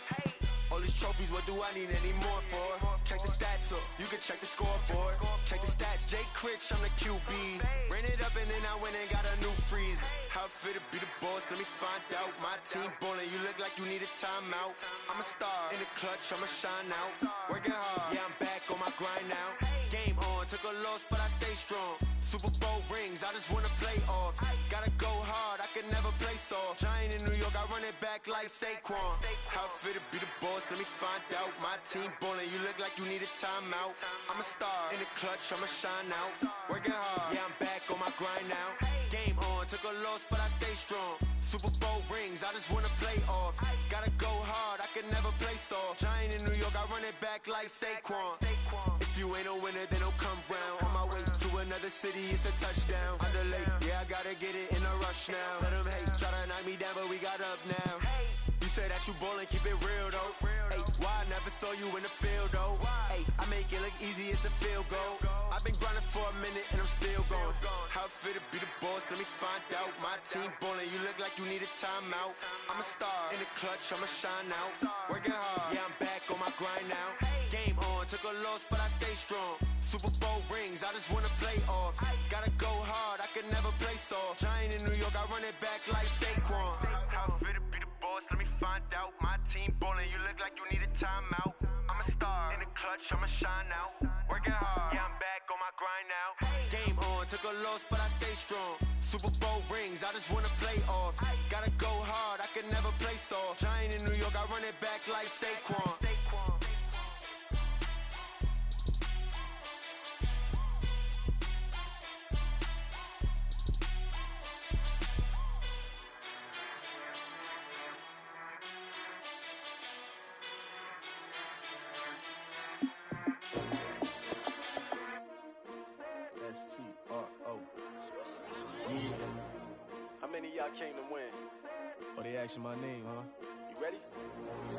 All these trophies, what do I need any more for? Check the stats up, you can check the scoreboard. Check the stats, Jake Critch, I'm the QB. Ran it up and then I went and got a new freeze. How fit to be the boss, let me find out. My team ballin', you look like you need a timeout. I'm a star in the clutch, I'ma shine out. Working hard, yeah, I'm back on my grind now. Game on, took a loss, but I stay strong. Super Bowl rings, I just wanna play off. Gotta go hard, I can never play soft. Giant in New York, I run it back like Saquon. How fit to be the boss, let me find out. My team ballin', you look like you need a timeout. I'm a star in the clutch, I'ma shine out. Working hard, yeah, I'm back on my grind now. Game on, took a loss, but I stay strong. Super Bowl rings, I just wanna play off. Gotta go hard, I can never play soft. Giant in New York, I run it back like Saquon. If you ain't a winner, then don't come round. On my way to another city, it's a touchdown. Under late, yeah, I gotta get it in a rush now. Let them hate, try to knock me down, but we got up now. You say that you ballin', keep it real though. Hey, why I never saw you in the field though? Hey, I make it look easy, it's a field goal. I've been grinding for a minute and I'm still going. How fit to be the boss, let me find out. My team ballin', you look like you need a timeout. I'm a star in the clutch, I'ma shine out. Working hard, yeah, I'm back on my grind now. Game on, took a loss, but I stay strong. Super Bowl rings, I just wanna play off. Gotta go hard, I can could never play soft. Giant in New York, I run it back like Saquon. How fit to be the boss, let me find out. My team ballin', you look like you need a timeout. I'm a star, in the clutch, I'ma shine out. Working hard, yeah, I'm back on my grind now. Game on, took a loss, but I stay strong. Super Bowl rings, I just wanna play off. Gotta go hard, I could never play soft. Giant in New York, I run it back like Saquon. S-T-R-O. Yeah. How many of y'all came to win? Oh, they asking my name, huh? You ready?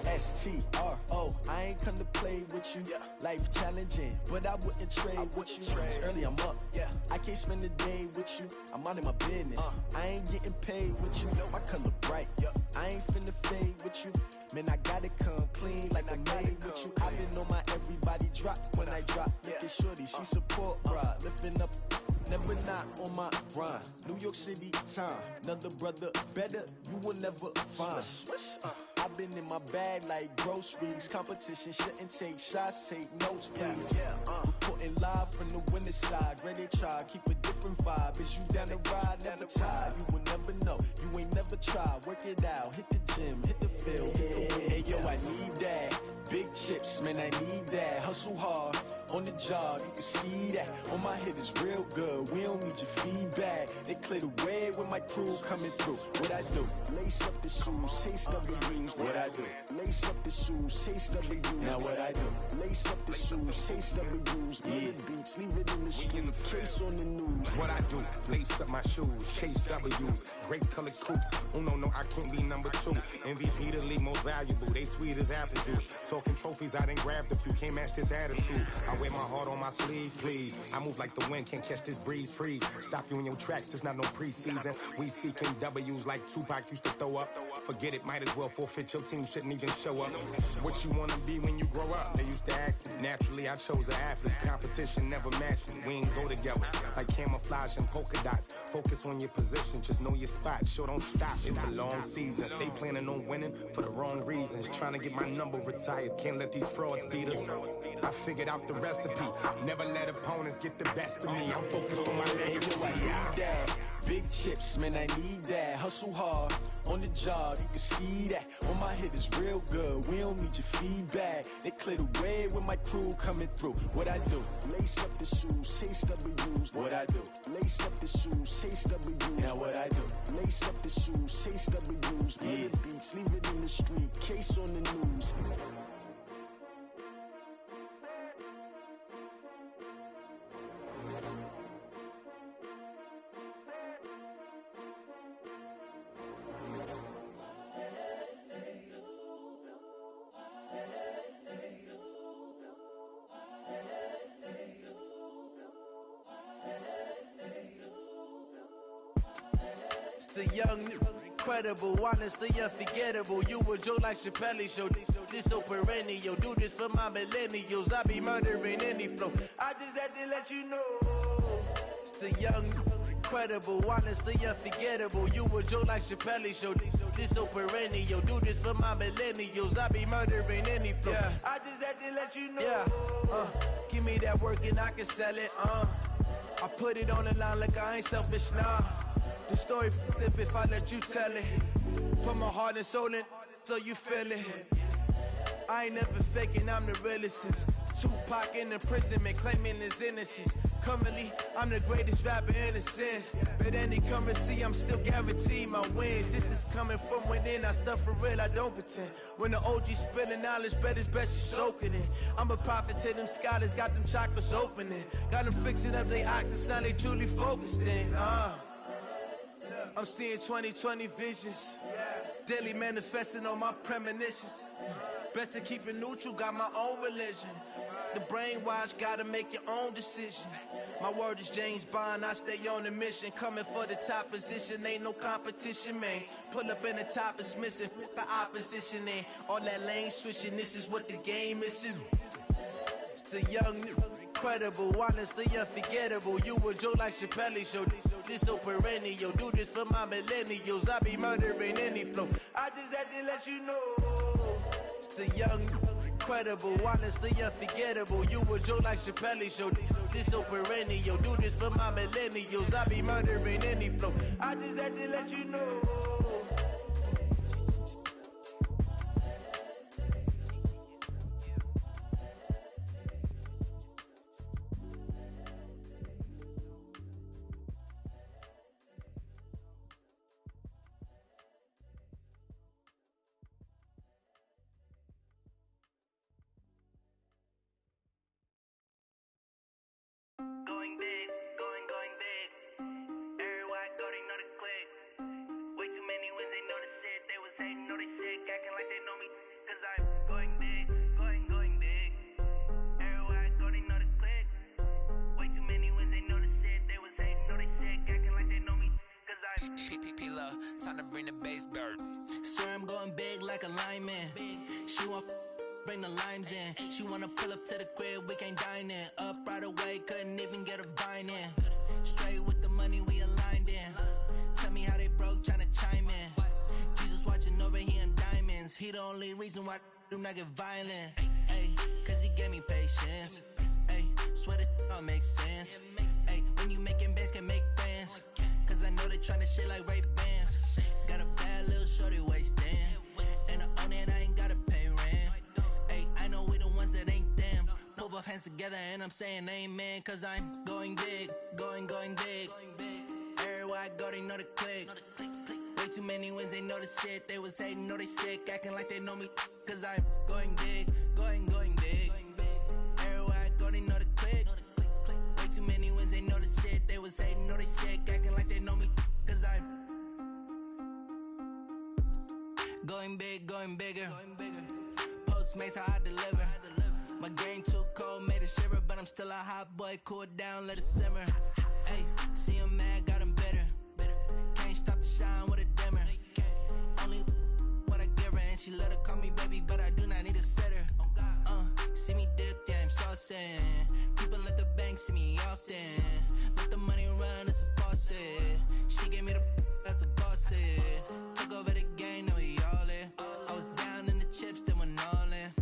S-T-R-O. I ain't come to play with you. Life challenging, but I wouldn't trade with you. It's early, I'm up. I can't spend the day with you. I'm out of my business. I ain't getting paid with you. My color bright. I ain't finna fade with you. Man, I gotta come clean like I made with you. I've been on my everybody drop when I drop. Look at shorty, she support, bruh. Lifting up, never not on my grind. New York City time, another brother better, you will never find. I've been in my bag like groceries. Competition shouldn't take shots, take notes, please. Reporting live from the winter side. Ready to try, keep a different vibe. Is you down the ride, never tired. You will never know, you ain't never tried. Work it out, hit the gym, hit the field. Hey yo, I need that. Big chips, man, I need that. Hustle hard, on the job, you can see that. On my head is real good, we don't need your feedback. They clear the way with my crew coming through. What I do? Lace up the shoes, chase W's. What I do? Lace up the shoes, chase W's. Now what I do? Lace up the shoes, chase W's. Yeah, beats, leave it in the street, case on the news. What I do? Lace up my shoes, chase W's. Great colored coops. Oh no, I can't be number 2. MVP the league most valuable. They sweet as apple juice. Talking trophies, I didn't grab the few. Can't match this attitude. I wear my heart on my sleeve, please. I move like the wind, can't catch this breeze, freeze. Stop you in your tracks, there's not no preseason. We seeking W's like Tupac used to throw up. Forget it, might as well forfeit. Your team shouldn't even show up. What you wanna be when you grow up? They used to ask me. Naturally, I chose an athlete. Competition never matched me. We ain't go together like camouflage and polka dots. Focus on your position, just know your spot. Sure, don't stop. It's a long season. They planning on winning for the wrong reasons. Trying to get my number retired. Can't let these frauds beat us. I figured out the recipe. Never let opponents get the best of me. I'm focused on my legacy. I need that. Big chips, man, I need that. Hustle hard, on the job, you can see that. On my head is real good, we don't need your feedback. They clear the way with my crew coming through. What I do? Lace up the shoes, chase W's. What I do? Lace up the shoes, chase W's. Now what I do? Lace up the shoes, chase W's. Yeah, beats, leave it in the street, case on the news. The young, incredible, honestly unforgettable. You a joke like Chappelle show. This so perennial. Do this for my millennials. I be murdering any flow. I just had to let you know. It's the young, incredible, honestly unforgettable. You a joke like Chappelle show. This so perennial. Do this for my millennials. I be murdering any flow. I just had to let you know. Give me that work and I can sell it. I put it on the line like I ain't selfish, nah. The story flip if I let you tell it. Put my heart and soul in so you feel it. I ain't never faking, I'm the realest since Tupac in imprisonment, claiming his innocence. Currently, I'm the greatest rapper in a sense. But any currency, I'm still guaranteed my wins. This is coming from within, I stuff for real, I don't pretend. When the OG spilling knowledge, bet it's best you soak it in. I'm a prophet to them scholars, got them chakras opening. Got them fixing up they octaves, now they truly focused in. I'm seeing 2020 visions. Daily manifesting on my premonitions. Best to keep it neutral, got my own religion. The brainwash, gotta make your own decision. My word is James Bond, I stay on a mission. Coming for the top position, ain't no competition, man. Pull up in the top, it's missing, the opposition ain't. All that lane switching, this is what the game is. It's the young, incredible, honestly unforgettable. You a joke like Chappelle show. This so perennial. Do this for my millennials. I be murdering any flow. I just had to let you know. It's the young, incredible, honestly unforgettable. You a joke like Chappelle show. This so perennial. Do this for my millennials. I be murdering any flow. I just had to let you know. Going big, going big. Everywhere I go, they know the click. Way too many wins, they know the shit. They was hating, know they sick, acting like they know me. Cause I'm going big, going big. Everywhere I go, they know the click. Way too many wins, they know the shit. They was hating, know they sick, acting like they know me. Cause I'm P-P-P-Love, time to bring the bass bird. Sir, I'm going big like a lineman. She want bring the limes in. She wanna pull up to the crib, we can't dine in. Up right away, couldn't even get a vine in. Straight with the money we aligned in. Tell me how they broke, tryna chime in. Jesus watching over here in diamonds. He the only reason why do not get violent. Ay, cause he gave me patience. Ay, swear that all makes sense. Ay, when you making bands, can make friends. Cause I know they tryna shit like Ray Bans. Got a bad little shorty wasting. And I own it, I ain't gotta pay rent. Ay, I know we the ones that ain't them. Pull both hands together and I'm saying amen. Cause I'm going big, going big. Everywhere I go, they know the click. Way too many wins, they know the shit. They was hating, know they sick, acting like they know me. Cause I'm going big, going big. Everywhere I go, they know the click. Way too many wins, they know the shit. They was hating, know they sick, acting like they know me. Cause I'm going big, going bigger. Postmates how I deliver. My game too cold, made it shiver, but I'm still a hot boy. Cool it down, let it simmer. Hey, see him mad, got him bitter. Can't stop the shine with a dimmer. Only what I give her, and she let her call me baby, but I do not need a sitter. See me dip, yeah, I'm saucing. People at the bank see me often. Let the money run, it's a faucet. She gave me the that's a boss is. Took over the game, now we all in. I was down in the chips, then went all in.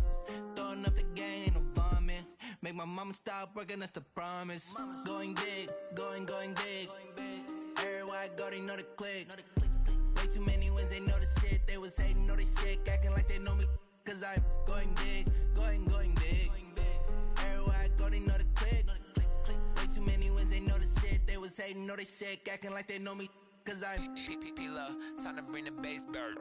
Throwing up the game, ain't no vomit. Make my mama stop working, that's the promise. Going big, going big. Everywhere I go, they know the click. Way too many wins, they know the shit. They was hating, know they sick, acting like they know me. Cause I'm going big, going big. Everywhere I go, they know the click. Way too many wins, they know the shit. They was hating, know they sick, acting like they know me. Cause I'm P-P-P-Love, time to bring the bass bird.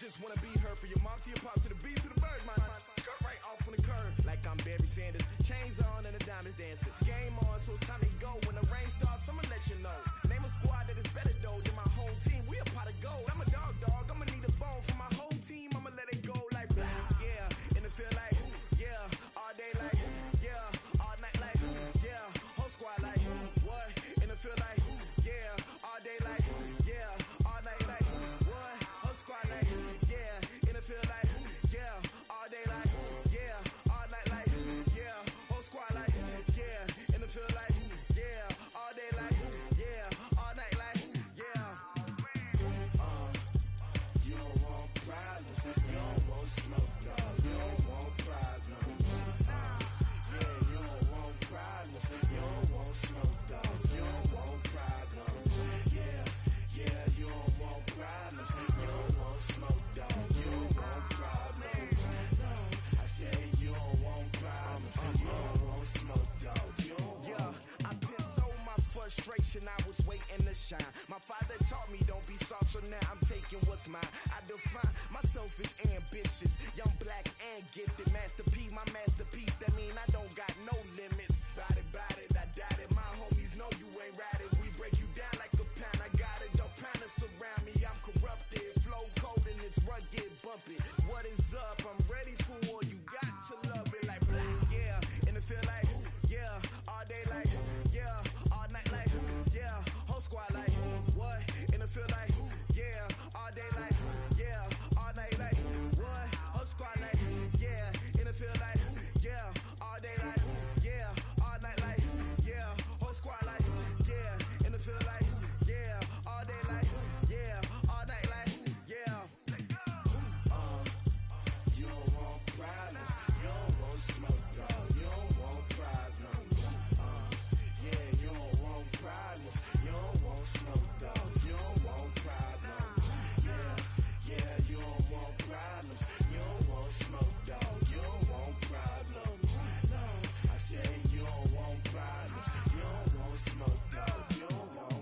just wanna be her. From your mom to your pops to the bees to the birds, man. Cut right off on the curb like I'm Barry Sanders. Chains on and the diamonds dancing. Game on, so it's time to go. When the rain starts, I'ma let you know. Name a squad that is better though than my home team. We a pot of gold. I'm a dog. I'ma need a bone for my whole team. I'ma let it now I'm taking what's mine. I define myself as ambitious, young, black, and gifted. Master P, my masterpiece. That mean I don't got no limits. Bout it, I doubt it. My homies know you ain't ratted. We break you down like a pound. I got it, don't pound to surround me. I'm corrupted, flow cold and it's rugged, bumpy. What is up? I'm ready for war. You got to love it like black, yeah. And it feel like, yeah. All day like, yeah. All night like, yeah. Whole squad like, what? And it feel like, yeah. All day like, yeah. All night like, what? Whole squad like, yeah. And it feel like, yeah. All day like, yeah. All night like, yeah. Whole squad like, yeah. And it feel like, yeah. All day like, yeah. All night like, yeah. You don't want problems. You don't want smoke, dog. You don't want problems. Yeah, you don't want problems. You don't want smoke, dog. You don't want problems. Yeah, you don't want problems. You don't want smoke, dog. You don't want problems. No, I said you don't want problems. You don't want smoke, dog. You don't want.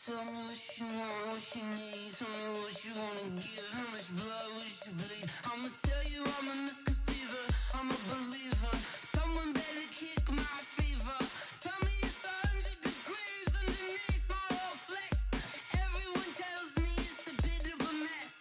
Tell me what you want, what you need. Tell me what you wanna give. How much blood would you bleed? I'ma tell you I'm a misconceiver. I'm a believer. Someone better kick my fever. Tell me it's 100 degrees underneath my whole flesh. Everyone tells me it's a bit of a mess.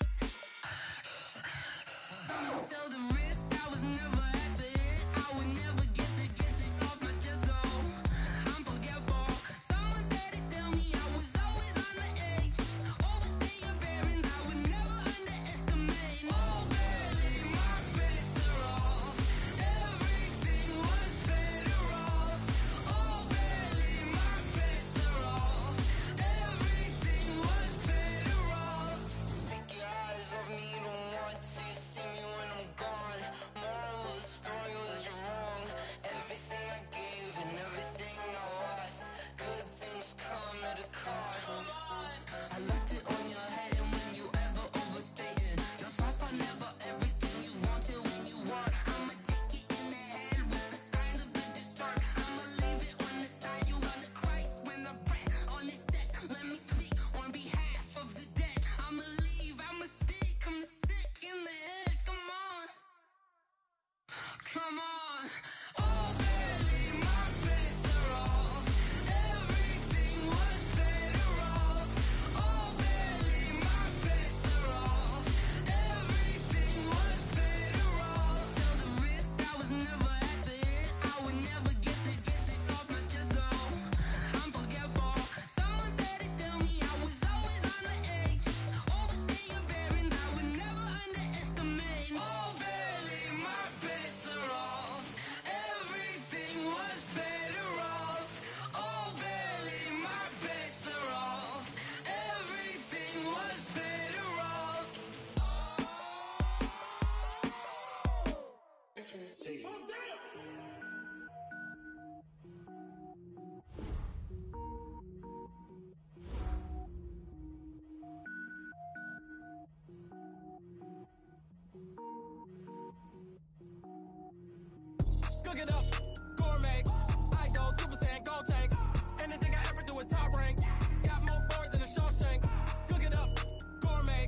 I'ma tell the risk I was never at the end. I would never get this off my chest though. I'm forgetful. Someone better tell me I was always on the edge. Overstay your bearings, I would never underestimate. Oh, barely, my bets are off. Everything was better off. Oh, barely, my bets are off. Everything was better off. Take your eyes off me, don't want to see me when I'm gone. Moral of the story was you're wrong. Everything I gave and everything I lost. Good things come at a cost. I left it on your head, and when you ever overstay it, your thoughts are never everything you wanted when you want. I'ma take it in the head with the signs of the distort. I'ma leave it on the side. You on the Christ when the breath on this set. Let me speak on behalf of the dead. I'ma leave, I'ma speak. I'm sick in the head. Come on. Come on. Oh, barely, my bets are off. Everything was better off. Oh, barely, my bets are off. Everything was better off. Tell the risk I was never at the end. I would never get this off my chest though. I'm forgetful. Someone better tell me I was always on the edge. Overstay your bearings, I would never underestimate. Oh, barely, my bets are off. Everything was better off. Oh, barely, my bets are off. Everything was better off. Cook it up, gourmet. I go Super Saiyan, go tank. Anything I ever do is top rank. Got more boards than a Shawshank. Cook it up, gourmet.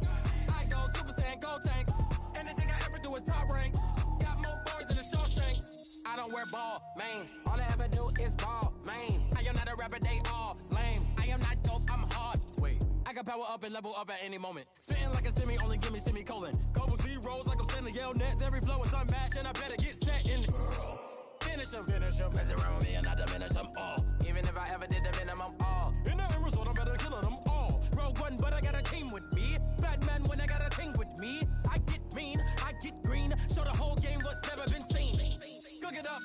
I go Super Saiyan, go tank. Anything I ever do is top rank. Got more boards than a Shawshank. I don't wear ball mains. All I ever do is ball main. I am not a rapper, they all lame. I am not dope, I'm hard. Wait, I can power up and level up at any moment. Spitting like a semi, only give me semicolon. Couple zeros like I'm sending yell nets. Every flow is unmatched and I better get set in. Finish them. Mess around with me and I diminish them all. Even if I ever did the minimum all. In the end result, I'm better killing them all. Rogue One, but I got a team with me. Batman when I got a team with me. I get mean, I get green. Show the whole game what's never been seen. Cook it up,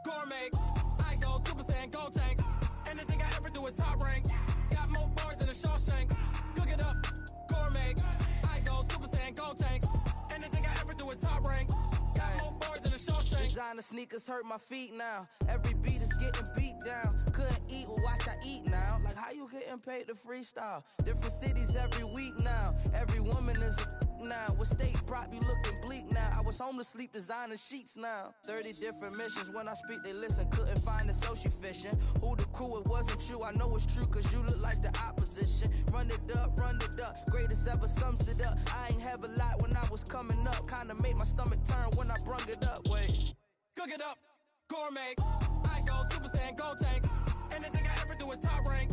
gourmet. I go Super Saiyan, go tank. Anything I ever do is top rank. Got more bars than a Shawshank. Cook it up, gourmet. I go Super Saiyan, go tank. Anything I ever do is top Designer sneakers hurt my feet now. Every beat is getting beat down. Couldn't eat, well watch I eat now. Like how you getting paid to freestyle? Different cities every week now. Every woman is a now. What state prop you looking bleak now? I was home to sleep designer sheets now. 30 different missions. When I speak they listen. Couldn't find the social fishing. Who the crew, it wasn't you. I know it's true cause you look like the opposition. Run it up, greatest ever sums it up. I ain't have a lot when I was coming up. Kinda made my stomach turn when I brung it up. Wait. Cook it up, gourmet. I go Super Saiyan, gold tank. Anything I ever do is top rank.